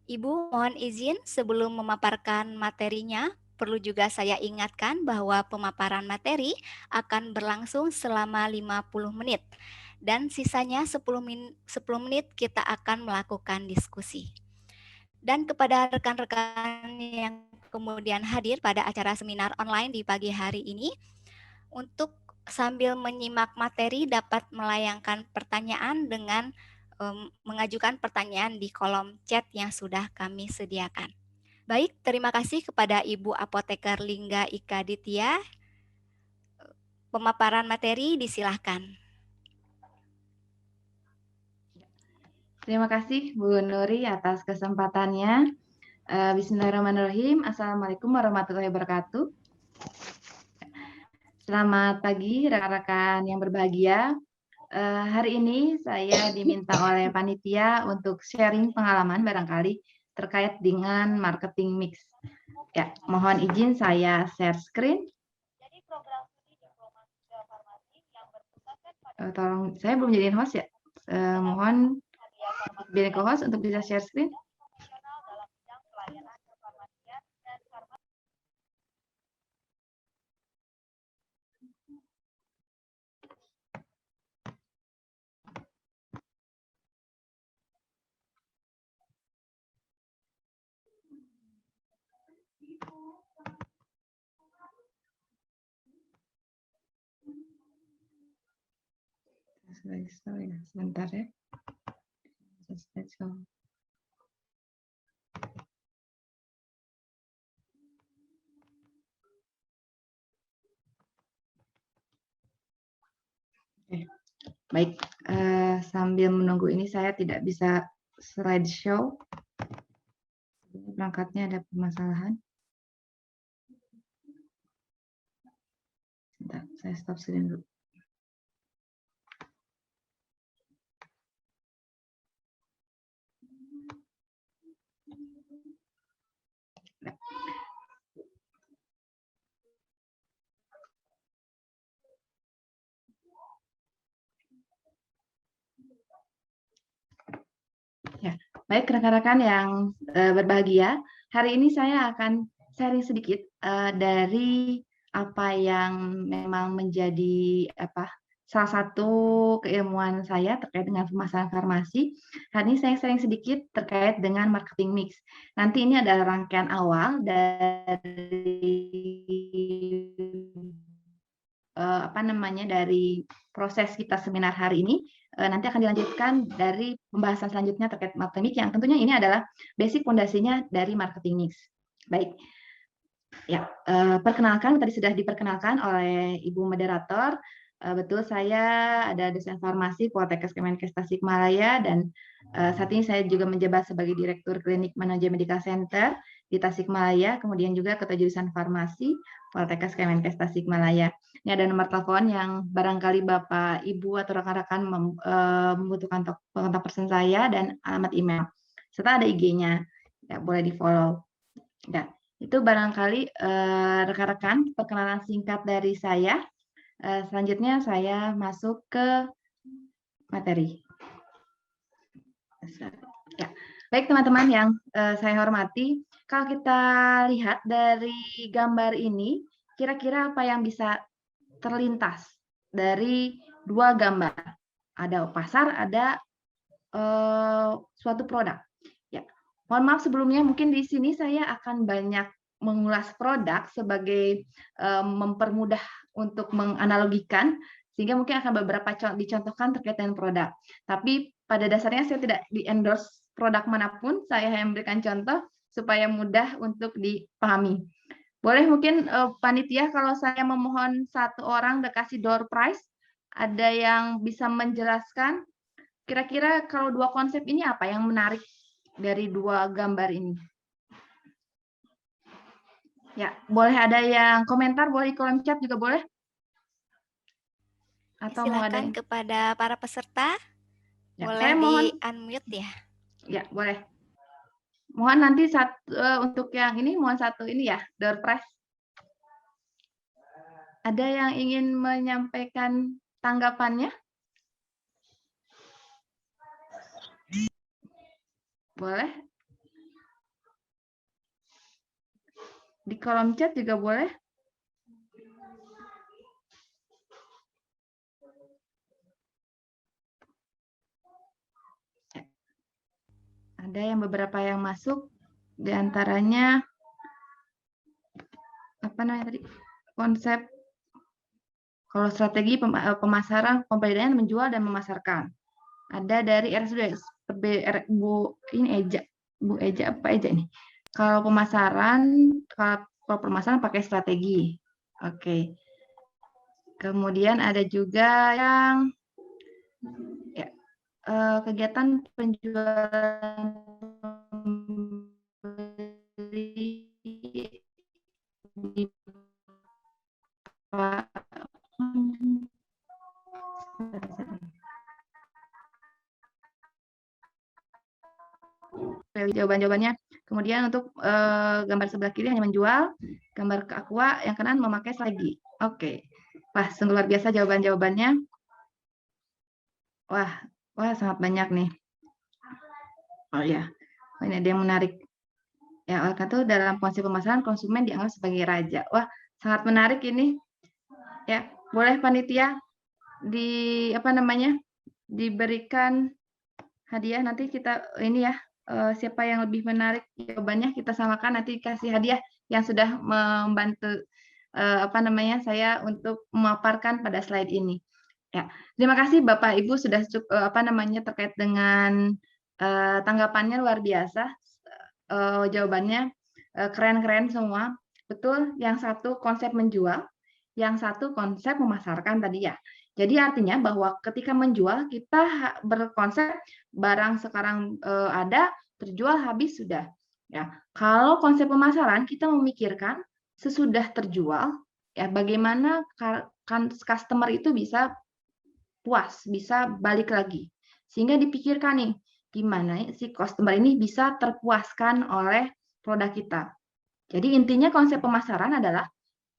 Ibu, mohon izin sebelum memaparkan materinya, perlu juga saya ingatkan bahwa pemaparan materi akan berlangsung selama 50 menit dan sisanya 10 menit kita akan melakukan diskusi. Dan kepada rekan-rekan yang kemudian hadir pada acara seminar online di pagi hari ini, untuk sambil menyimak materi dapat melayangkan pertanyaan dengan mengajukan pertanyaan di kolom chat yang sudah kami sediakan. Baik, terima kasih kepada Ibu Apoteker Lingga Ika Ditya. Pemaparan materi disilahkan. Terima kasih Bu Nuri atas kesempatannya. Bismillahirrahmanirrahim. Assalamualaikum warahmatullahi wabarakatuh. Selamat pagi rekan-rekan yang berbahagia. Hari ini saya diminta oleh panitia untuk sharing pengalaman barangkali terkait dengan marketing mix. Ya, mohon izin saya share screen. Tolong, saya belum jadiin host ya. Mohon biar co-host untuk bisa share screen. Sebentar ya. slideshow. Baik, sambil menunggu ini saya tidak bisa slideshow. Perangkatnya ada permasalahan. Sebentar, saya stop screen dulu. Ya, baik rekan-rekan yang berbahagia, hari ini saya akan sharing sedikit dari apa yang memang menjadi salah satu keilmuan saya terkait dengan pemasaran farmasi. Hari ini saya sharing sedikit terkait dengan marketing mix. Nanti ini adalah rangkaian awal dari dari proses kita seminar hari ini. Nanti akan dilanjutkan dari pembahasan selanjutnya terkait marketing mix yang tentunya ini adalah basic fondasinya dari marketing mix. Baik. Ya, perkenalkan tadi sudah diperkenalkan oleh Ibu moderator. Betul, saya ada dosen farmasi Poltekkes Kemenkes Tasikmalaya dan saat ini saya juga menjabat sebagai Direktur Klinik Manajemen Medical Center di Tasikmalaya, kemudian juga Ketua Jurusan Farmasi Poltekkes Kemenkes Tasikmalaya. Ini ada nomor telepon yang barangkali Bapak, Ibu atau rekan-rekan membutuhkan kontak person saya dan alamat email. Serta ada IG-nya, ya, boleh di-follow. Ya, itu barangkali rekan-rekan perkenalan singkat dari saya. Selanjutnya saya masuk ke materi. Ya. Baik teman-teman yang saya hormati, kalau kita lihat dari gambar ini, kira-kira apa yang bisa terlintas dari dua gambar? Ada pasar, ada suatu produk. Ya, mohon maaf sebelumnya, mungkin di sini saya akan banyak mengulas produk sebagai mempermudah untuk menganalogikan, sehingga mungkin akan beberapa dicontohkan terkait dengan produk. Tapi pada dasarnya saya tidak di-endorse produk manapun, saya hanya memberikan contoh supaya mudah untuk dipahami. Boleh mungkin panitia kalau saya memohon satu orang dikasih door prize, ada yang bisa menjelaskan kira-kira kalau dua konsep ini apa yang menarik dari dua gambar ini? Ya, boleh ada yang komentar, boleh di kolom chat juga boleh. Atau Silakan mau ada yang... kepada para peserta, ya, boleh saya mohon di-unmute ya. Ya, boleh. Mohon nanti untuk yang ini, mohon satu ini ya, door prize. Ada yang ingin menyampaikan tanggapannya? Boleh. Di kolom chat juga boleh. Ada yang beberapa yang masuk, diantaranya apa namanya tadi, konsep kalau strategi pemasaran pembedaan menjual dan memasarkan. Ada dari RSUD Bu Eja apa Eja ini? Kalau pemasaran, kalau pemasaran pakai strategi. Oke. Kemudian ada juga yang ya, kegiatan penjualan jawaban-jawabannya. Kemudian untuk gambar sebelah kiri hanya menjual, gambar ke aqua yang kanan memakai strategi. Oke. Wah, sungguh luar biasa jawaban-jawabannya. Wah, sangat banyak nih. Oh ya, ini ada yang menarik. Ya, oleh karena itu dalam konsep pemasaran konsumen dianggap sebagai raja. Wah, sangat menarik ini. Ya, boleh panitia diberikan hadiah nanti kita ini ya. Siapa yang lebih menarik jawabannya kita samakan, nanti kasih hadiah yang sudah membantu saya untuk memaparkan pada slide ini. Ya, terima kasih Bapak Ibu sudah terkait dengan Tanggapannya luar biasa. Jawabannya keren-keren semua. Betul, yang satu konsep menjual, yang satu konsep memasarkan tadi ya. Jadi artinya bahwa ketika menjual kita berkonsep barang sekarang ada, terjual habis sudah. Ya, kalau konsep pemasaran kita memikirkan sesudah terjual, ya bagaimana customer itu bisa puas, bisa balik lagi. Sehingga dipikirkan nih, gimana si customer ini bisa terpuaskan oleh produk kita. Jadi intinya konsep pemasaran adalah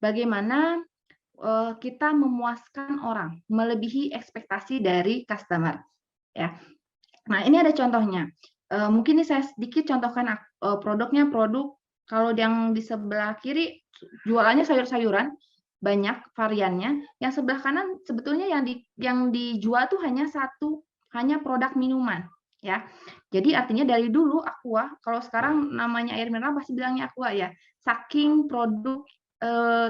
bagaimana kita memuaskan orang, melebihi ekspektasi dari customer. Ya. Nah, ini ada contohnya. Mungkin ini saya sedikit contohkan produknya, produk kalau yang di sebelah kiri jualannya sayur-sayuran, banyak variannya. Yang sebelah kanan sebetulnya yang dijual tuh hanya produk minuman. Ya, jadi artinya dari dulu Aqua, kalau sekarang namanya air mineral pasti bilangnya Aqua ya, saking produk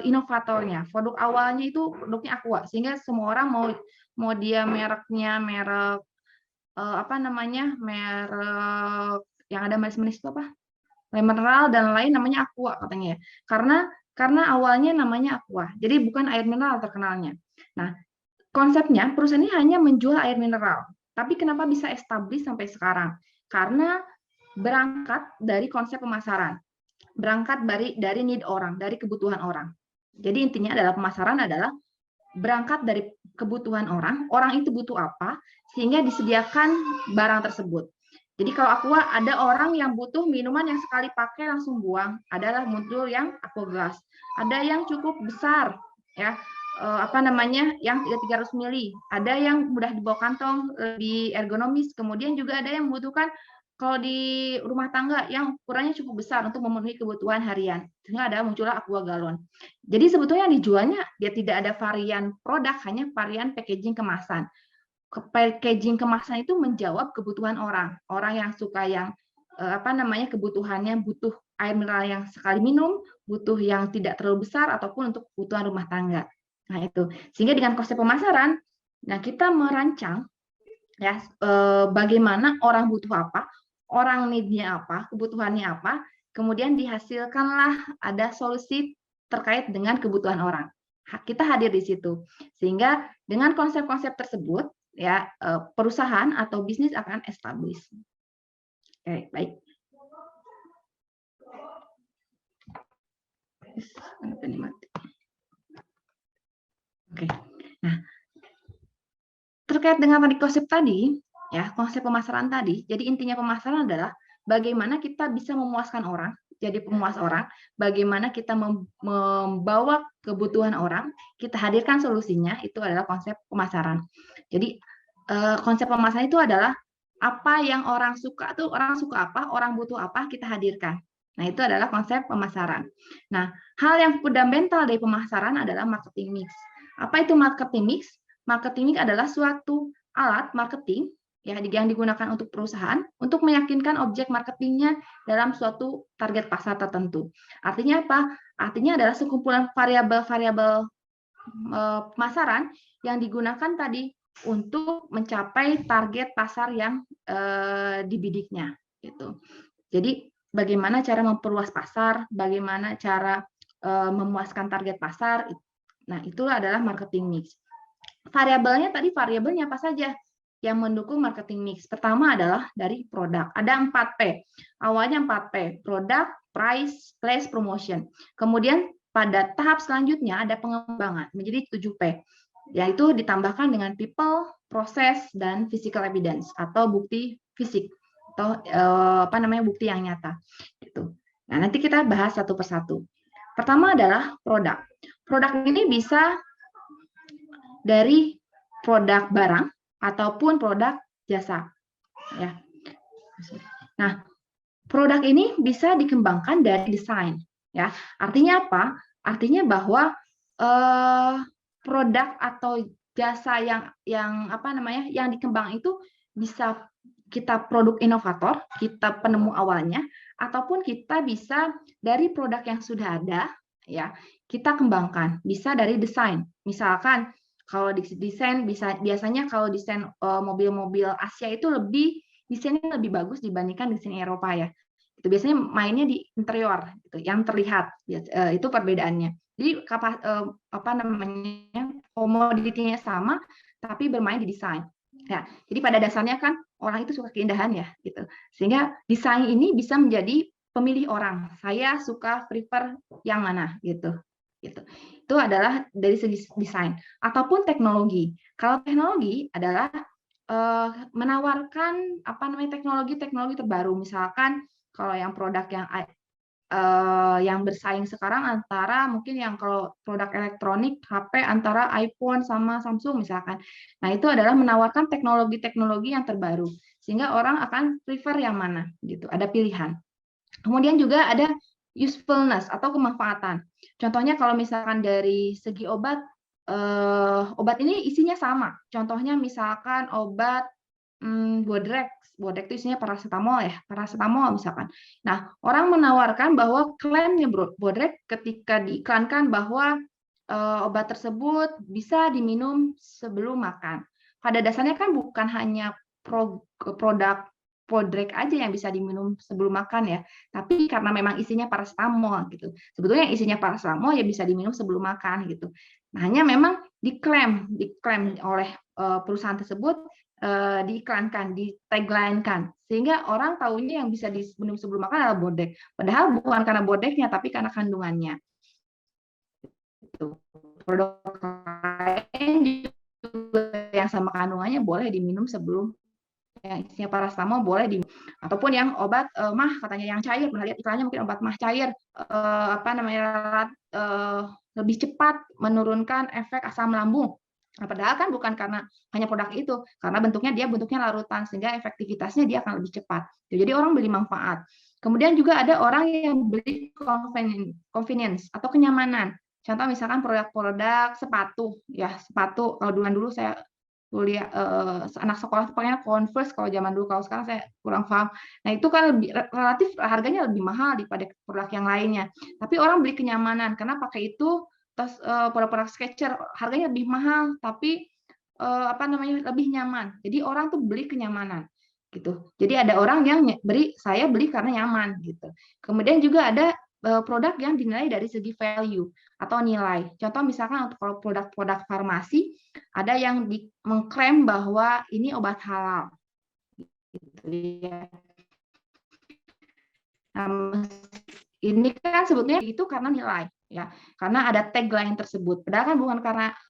inovatornya, produk awalnya itu produknya Aqua, sehingga semua orang mau dia mereknya merek merek yang ada manis-manis itu apa, mineral dan lain namanya Aqua katanya ya, karena awalnya namanya Aqua, jadi bukan air mineral terkenalnya. Nah, konsepnya perusahaan ini hanya menjual air mineral. Tapi kenapa bisa established sampai sekarang? Karena berangkat dari konsep pemasaran. Berangkat dari need orang, dari kebutuhan orang. Jadi intinya adalah pemasaran adalah berangkat dari kebutuhan orang itu butuh apa, sehingga disediakan barang tersebut. Jadi kalau Aqua, ada orang yang butuh minuman yang sekali pakai langsung buang, adalah muncul yang Aqua Glass. Ada yang cukup besar, ya, yang 300 mili, ada yang mudah dibawa kantong, lebih ergonomis, kemudian juga ada yang membutuhkan kalau di rumah tangga yang ukurannya cukup besar untuk memenuhi kebutuhan harian, sehingga ada muncullah Aqua Galon. Jadi sebetulnya yang dijualnya dia tidak ada varian produk, hanya varian packaging kemasan. Packaging kemasan itu menjawab kebutuhan orang yang suka yang kebutuhannya butuh air mineral yang sekali minum, butuh yang tidak terlalu besar ataupun untuk kebutuhan rumah tangga. Nah, itu. Sehingga dengan konsep pemasaran, nah kita merancang ya bagaimana orang butuh apa, orang need-nya apa, kebutuhannya apa, kemudian dihasilkanlah ada solusi terkait dengan kebutuhan orang. Kita hadir di situ. Sehingga dengan konsep-konsep tersebut ya perusahaan atau bisnis akan establish. Oke, baik. Oke. Nah, terkait dengan konsep tadi, ya, konsep pemasaran tadi, jadi intinya pemasaran adalah bagaimana kita bisa memuaskan orang, jadi pemuas orang, bagaimana kita membawa kebutuhan orang, kita hadirkan solusinya, itu adalah konsep pemasaran. Jadi konsep pemasaran itu adalah apa yang orang suka tuh, orang suka apa, orang butuh apa, kita hadirkan. Nah, itu adalah konsep pemasaran. Nah, hal yang fundamental dari pemasaran adalah marketing mix. Apa itu marketing mix? Marketing mix adalah suatu alat marketing ya yang digunakan untuk perusahaan untuk meyakinkan objek marketingnya dalam suatu target pasar tertentu. Artinya apa? Artinya adalah sekumpulan variabel-variabel pemasaran yang digunakan tadi untuk mencapai target pasar yang dibidiknya. Gitu. Jadi bagaimana cara memperluas pasar, bagaimana cara memuaskan target pasar. Nah, itu adalah marketing mix. Variabelnya tadi, variabelnya apa saja yang mendukung marketing mix? Pertama adalah dari produk. Ada 4P. Awalnya 4P. Produk, price, place, promotion. Kemudian pada tahap selanjutnya ada pengembangan menjadi 7P. Yaitu ditambahkan dengan people, process, dan physical evidence atau bukti fisik atau bukti yang nyata. Gitu. Nah, nanti kita bahas satu persatu. Pertama adalah produk. Produk ini bisa dari produk barang ataupun produk jasa. Ya. Nah, produk ini bisa dikembangkan dari desain. Ya, artinya apa? Artinya bahwa produk atau jasa yang dikembang itu bisa kita produk inovator, kita penemu awalnya, ataupun kita bisa dari produk yang sudah ada, ya kita kembangkan. Bisa dari desain. Misalkan kalau desain biasanya kalau desain mobil-mobil Asia itu lebih desainnya lebih bagus dibandingkan desain Eropa ya. Itu biasanya mainnya di interior gitu, yang terlihat itu perbedaannya. Jadi apa namanya, komoditinya sama tapi bermain di desain. Ya, jadi pada dasarnya kan orang itu suka keindahan ya gitu. Sehingga desain ini bisa menjadi pemilih orang. Saya suka prefer yang mana gitu. Gitu. Itu adalah dari segi desain ataupun teknologi. Kalau teknologi adalah menawarkan apa namanya teknologi terbaru. Misalkan kalau yang produk yang bersaing sekarang antara mungkin yang kalau produk elektronik HP antara iPhone sama Samsung misalkan. Nah, itu adalah menawarkan teknologi-teknologi yang terbaru sehingga orang akan prefer yang mana gitu. Ada pilihan. Kemudian juga ada usefulness atau kemanfaatan. Contohnya kalau misalkan dari segi obat ini isinya sama. Contohnya misalkan obat Bodrek itu isinya paracetamol ya, paracetamol misalkan. Nah, orang menawarkan bahwa klaimnya Bodrek ketika diiklankan bahwa obat tersebut bisa diminum sebelum makan. Pada dasarnya kan bukan hanya produk Bodrek aja yang bisa diminum sebelum makan ya, tapi karena memang isinya paracetamol gitu. Sebetulnya isinya paracetamol ya bisa diminum sebelum makan gitu. Nah, hanya memang diklaim oleh perusahaan tersebut, diiklankan, ditagline-kan, sehingga orang tahunya yang bisa diminum sebelum makan adalah Bodrek. Padahal bukan karena Bodreknya, tapi karena kandungannya. Produk lain juga yang sama kandungannya boleh diminum sebelum, yang isinya paracetamol boleh diminum. Ataupun yang obat mah katanya yang cair, pernah lihat iklannya mungkin obat mah cair, lebih cepat menurunkan efek asam lambung. Nah, padahal kan bukan karena hanya produk itu, karena bentuknya larutan sehingga efektivitasnya dia akan lebih cepat. Jadi orang beli manfaat. Kemudian juga ada orang yang beli convenience atau kenyamanan. Contoh misalkan produk-produk sepatu, ya sepatu. Kalau dulu saya kuliah anak sekolah itu pakainya Converse kalau zaman dulu, kalau sekarang saya kurang paham. Nah, itu kan relatif harganya lebih mahal daripada produk yang lainnya. Tapi orang beli kenyamanan karena pakai itu. Terus produk-produk Skechers harganya lebih mahal tapi lebih nyaman. Jadi orang tuh beli kenyamanan gitu. Jadi ada orang yang saya beli karena nyaman gitu. Kemudian juga ada produk yang dinilai dari segi value atau nilai. Contoh misalkan untuk produk-produk farmasi ada yang mengklaim bahwa ini obat halal gitu ya. Ini kan sebetulnya itu karena nilai ya, karena ada tagline tersebut. Padahal kan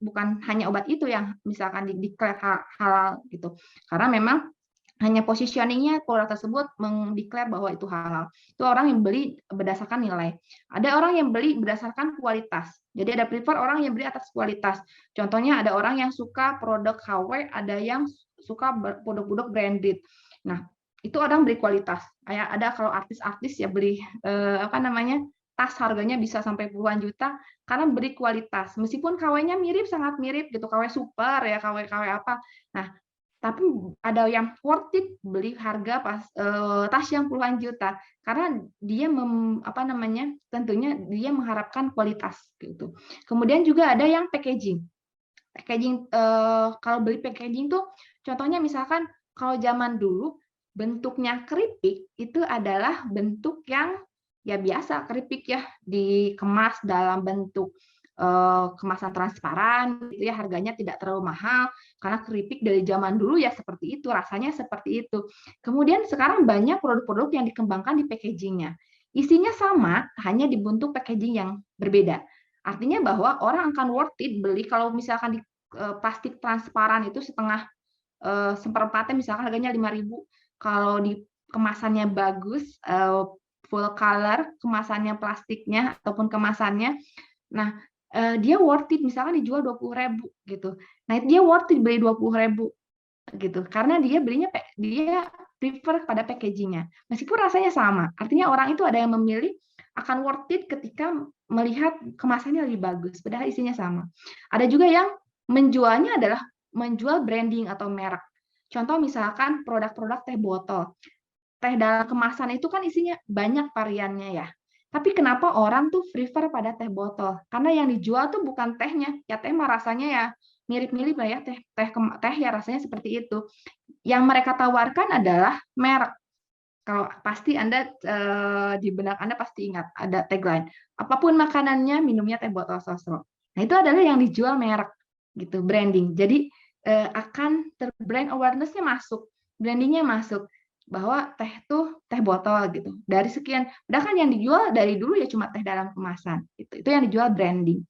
bukan hanya obat itu yang misalkan dideklar halal gitu. Karena memang hanya positioningnya produk tersebut mendeklar bahwa itu halal. Itu orang yang beli berdasarkan nilai. Ada orang yang beli berdasarkan kualitas. Jadi ada prefer orang yang beli atas kualitas. Contohnya ada orang yang suka produk KW, ada yang suka produk-produk branded. Nah, itu orang beli kualitas. Kayak ada kalau artis-artis ya beli tas harganya bisa sampai puluhan juta karena beli kualitas. Meskipun KW-nya sangat mirip gitu, KW super ya, KW apa. Nah, tapi ada yang worth it beli harga tas yang puluhan juta karena dia tentunya dia mengharapkan kualitas gitu. Kemudian juga ada yang packaging. Kalau beli packaging tuh contohnya misalkan kalau zaman dulu bentuknya keripik itu adalah bentuk yang ya biasa, keripik ya dikemas dalam bentuk kemasan transparan gitu ya, harganya tidak terlalu mahal karena keripik dari zaman dulu ya seperti itu, rasanya seperti itu. Kemudian sekarang banyak produk-produk yang dikembangkan di packagingnya, isinya sama hanya dibentuk packaging yang berbeda. Artinya bahwa orang akan worth it beli kalau misalkan di plastik transparan itu seperempatnya misalkan harganya 5.000. Kalau di kemasannya bagus, full color, kemasannya plastiknya ataupun kemasannya, nah dia worth it misalkan dijual 20.000 gitu. Nah, dia worth it beli 20.000 gitu karena dia prefer pada packagingnya meskipun rasanya sama. Artinya orang itu ada yang memilih akan worth it ketika melihat kemasannya lebih bagus padahal isinya sama. Ada juga yang menjualnya adalah menjual branding atau merek. Contoh misalkan produk-produk teh botol. Teh dalam kemasan itu kan isinya banyak variannya ya. Tapi kenapa orang tuh prefer pada teh botol? Karena yang dijual tuh bukan tehnya. Ya teh mah rasanya ya mirip-mirip lah ya, teh ya rasanya seperti itu. Yang mereka tawarkan adalah merek. Kalau pasti Anda di benak Anda pasti ingat ada tagline, apapun makanannya minumnya teh botol sosro. Nah, itu adalah yang dijual merek gitu, branding. Jadi akan brand awareness-nya masuk, brandingnya masuk bahwa teh tuh teh botol gitu. Dari sekian, padahal kan yang dijual dari dulu ya cuma teh dalam kemasan. Itu yang dijual branding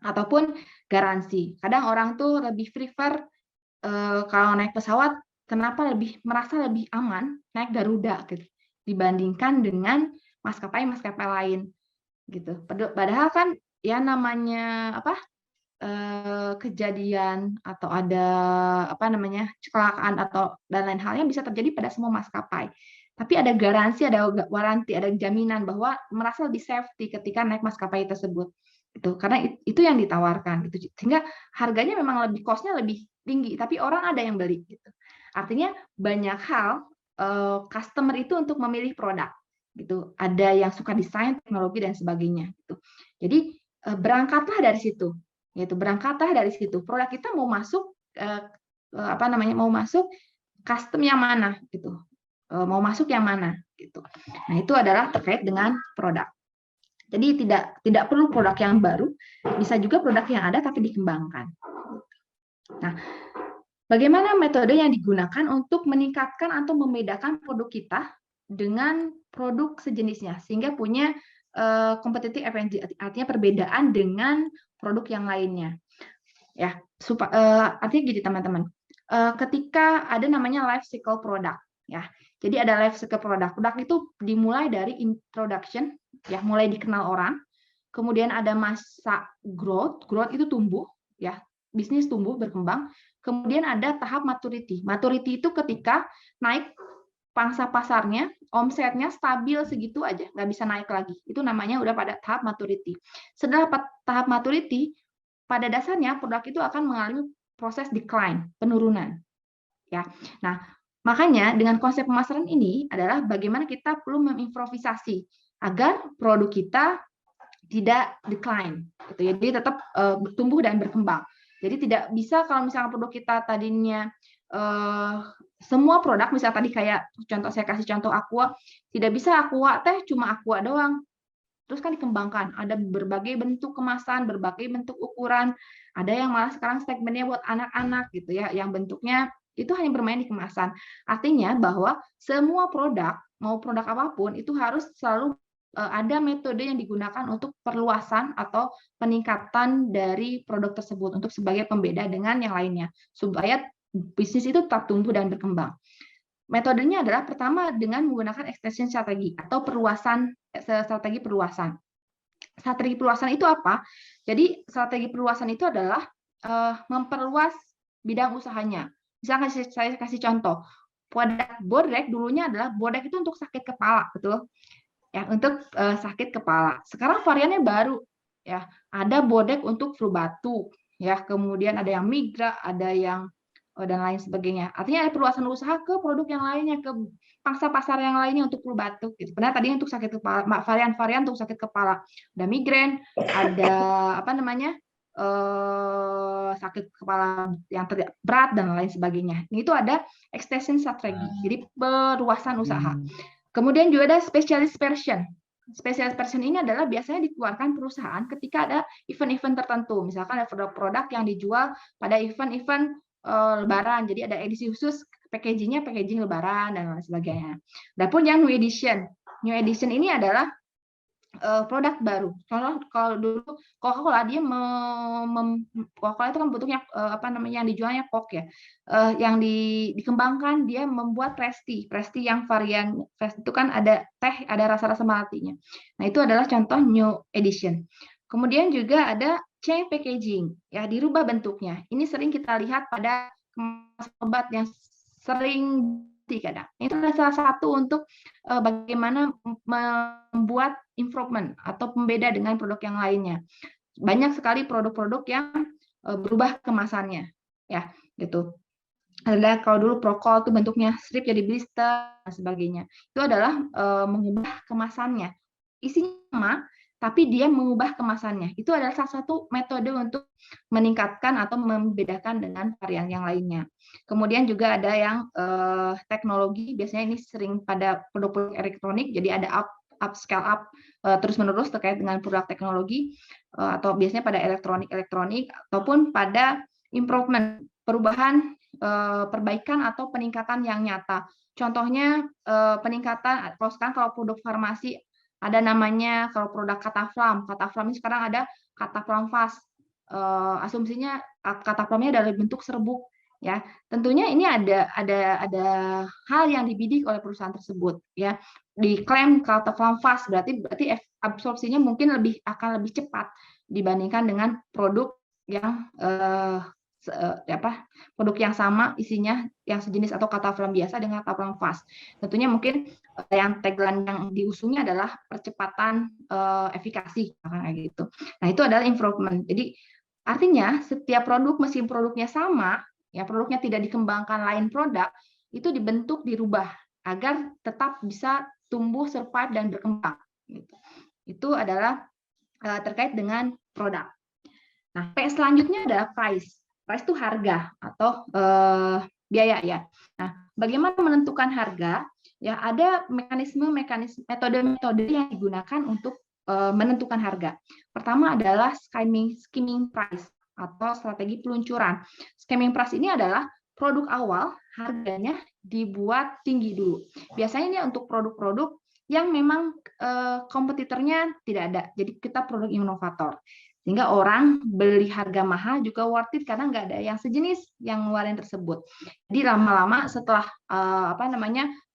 ataupun garansi. Kadang orang tuh lebih prefer kalau naik pesawat, kenapa merasa lebih aman naik Garuda gitu, dibandingkan dengan maskapai lain gitu. Padahal kan ya namanya kejadian atau ada kecelakaan atau dan lain halnya bisa terjadi pada semua maskapai. Tapi ada garansi, ada waranti, ada jaminan bahwa merasa lebih safety ketika naik maskapai tersebut. Itu karena itu yang ditawarkan gitu. Sehingga harganya memang cost-nya lebih tinggi, tapi orang ada yang beli gitu. Artinya banyak hal customer itu untuk memilih produk gitu. Ada yang suka desain, teknologi dan sebagainya gitu. Jadi berangkatlah dari situ. Yaitu berangkatlah dari situ. Produk kita mau masuk mau masuk custom yang mana gitu. Mau masuk yang mana gitu. Nah, itu adalah terkait dengan produk. Jadi tidak perlu produk yang baru, bisa juga produk yang ada tapi dikembangkan. Nah, bagaimana metode yang digunakan untuk meningkatkan atau membedakan produk kita dengan produk sejenisnya sehingga punya competitive advantage, artinya perbedaan dengan produk yang lainnya. Ya, artinya gini teman-teman. Ketika ada namanya life cycle product, ya. Jadi ada life cycle product. Produk itu dimulai dari introduction, ya, mulai dikenal orang. Kemudian ada masa growth itu tumbuh, ya, bisnis tumbuh berkembang. Kemudian ada tahap maturity. Maturity itu ketika naik pangsa pasarnya, omsetnya stabil segitu aja, nggak bisa naik lagi. Itu namanya udah pada tahap maturity. Setelah tahap maturity, pada dasarnya produk itu akan mengalami proses decline, penurunan. Ya. Nah, makanya dengan konsep pemasaran ini adalah bagaimana kita perlu mengimprovisasi agar produk kita tidak decline, gitu. Jadi tetap bertumbuh dan berkembang. Jadi tidak bisa kalau misalnya produk kita tadinya semua produk, misalnya tadi kayak saya kasih contoh Aqua, tidak bisa Aqua teh cuma Aqua doang. Terus kan dikembangkan, ada berbagai bentuk kemasan, berbagai bentuk ukuran, ada yang malah sekarang segmennya buat anak-anak gitu ya, yang bentuknya itu hanya bermain di kemasan. Artinya bahwa semua produk, mau produk apapun, itu harus selalu ada metode yang digunakan untuk perluasan atau peningkatan dari produk tersebut untuk sebagai pembeda dengan yang lainnya, supaya bisnis itu tetap tumbuh dan berkembang. Metodenya adalah pertama dengan menggunakan extension strategi atau strategi perluasan. Strategi perluasan itu apa? Jadi strategi perluasan itu adalah memperluas bidang usahanya. Misalkan saya kasih contoh, produk Bodrek dulunya adalah Bodrek itu untuk sakit kepala, betul? Ya, untuk sakit kepala. Sekarang variannya baru, ya. Ada Bodrek untuk flu batuk, ya. Kemudian ada yang migra, ada yang dan lain sebagainya. Artinya ada perluasan usaha ke produk yang lainnya, ke pangsa pasar yang lainnya untuk flu batuk. Gitu. Benar tadi untuk sakit kepala, varian-varian untuk sakit kepala. Ada migrain, ada sakit kepala yang berat dan lain sebagainya. Itu ada extension strategi, jadi perluasan usaha. Kemudian juga ada specialist version. Specialist version ini adalah biasanya dikeluarkan perusahaan ketika ada event-event tertentu. Misalkan ada produk-produk yang dijual pada event-event Lebaran, jadi ada edisi khusus packaging Lebaran dan lain sebagainya. Adapun yang new edition ini adalah produk baru. Kalau dulu Coca-Cola dia Coca-Cola itu kan bentuknya yang dijualnya Coke ya. Yang dikembangkan dia membuat Presti yang varian Presti itu kan ada teh, ada rasa-rasa melatinya. Nah, itu adalah contoh new edition. Kemudian juga ada change packaging, ya dirubah bentuknya. Ini sering kita lihat pada kemasan obat yang sering kadang. Itu adalah salah satu untuk bagaimana membuat improvement atau pembeda dengan produk yang lainnya. Banyak sekali produk-produk yang berubah kemasannya, ya gitu. Ada kalau dulu Prokol itu bentuknya strip jadi blister dan sebagainya. Itu adalah mengubah kemasannya. Isinya sama, tapi dia mengubah kemasannya. Itu adalah salah satu metode untuk meningkatkan atau membedakan dengan varian yang lainnya. Kemudian juga ada yang teknologi, biasanya ini sering pada produk-produk elektronik, jadi ada scale up terus-menerus terkait dengan produk teknologi, atau biasanya pada elektronik ataupun pada improvement, perubahan, perbaikan atau peningkatan yang nyata. Contohnya peningkatan, kalau produk farmasi ada namanya, kalau produk Cataflam ini sekarang ada Cataflam Fast. Asumsinya Cataflamnya dalam bentuk serbuk, ya. Tentunya ini ada hal yang dibidik oleh perusahaan tersebut, ya. Diklaim Cataflam Fast berarti absorpsinya mungkin akan lebih cepat dibandingkan dengan produk yang produk yang sama isinya yang sejenis atau Cataflam biasa dengan Cataflam Fast. Tentunya mungkin yang tagline yang diusungnya adalah percepatan efikasi, kayak gitu. Nah, itu adalah improvement. Jadi artinya setiap produk meski produknya sama, ya, produknya tidak dikembangkan lain produk, itu dibentuk, dirubah agar tetap bisa tumbuh, survive, dan berkembang. Gitu. Itu adalah terkait dengan produk. Nah, P selanjutnya adalah price. Price itu harga atau biaya, ya. Nah, bagaimana menentukan harga? Ya, ada metode-metode yang digunakan untuk menentukan harga. Pertama adalah skimming price atau strategi peluncuran. Skimming price ini adalah produk awal harganya dibuat tinggi dulu. Biasanya ini untuk produk-produk yang memang kompetitornya tidak ada. Jadi kita produk inovator. Sehingga orang beli harga mahal juga worth it karena nggak ada yang sejenis yang ngeluarin tersebut. Jadi lama-lama setelah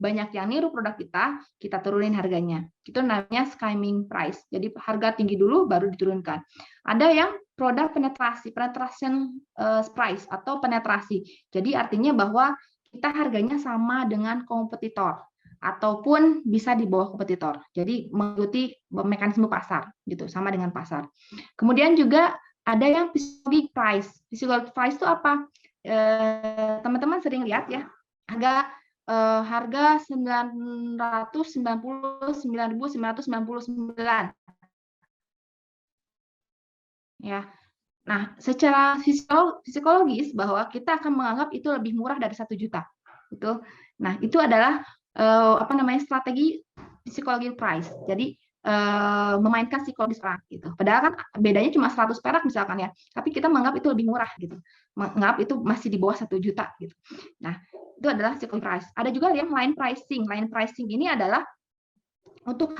banyak yang niru produk kita turunin harganya. Itu namanya skimming price. Jadi harga tinggi dulu baru diturunkan. Ada yang produk penetration price atau penetrasi. Jadi artinya bahwa kita harganya sama dengan kompetitor ataupun bisa di bawah kompetitor. Jadi mengikuti mekanisme pasar, gitu, sama dengan pasar. Kemudian juga ada yang psychological price. Psychological price itu apa? Teman-teman sering lihat, ya, harga 999.999. Ya. Nah, secara psikologis bahwa kita akan menganggap itu lebih murah dari 1 juta. Gitu. Nah, itu adalah strategi psikologi price. Jadi memainkan psikologis orang, gitu. Padahal kan bedanya cuma 100 perak misalkan, ya, tapi kita menganggap itu lebih murah, gitu. Menganggap itu masih di bawah 1 juta, gitu. Nah, itu adalah psikologi price. Ada juga yang line pricing. Line pricing ini adalah untuk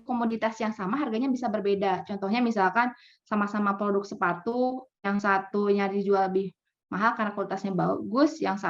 komoditas yang sama harganya bisa berbeda. Contohnya misalkan sama-sama produk sepatu, yang satunya dijual lebih mahal karena kualitasnya bagus, yang satu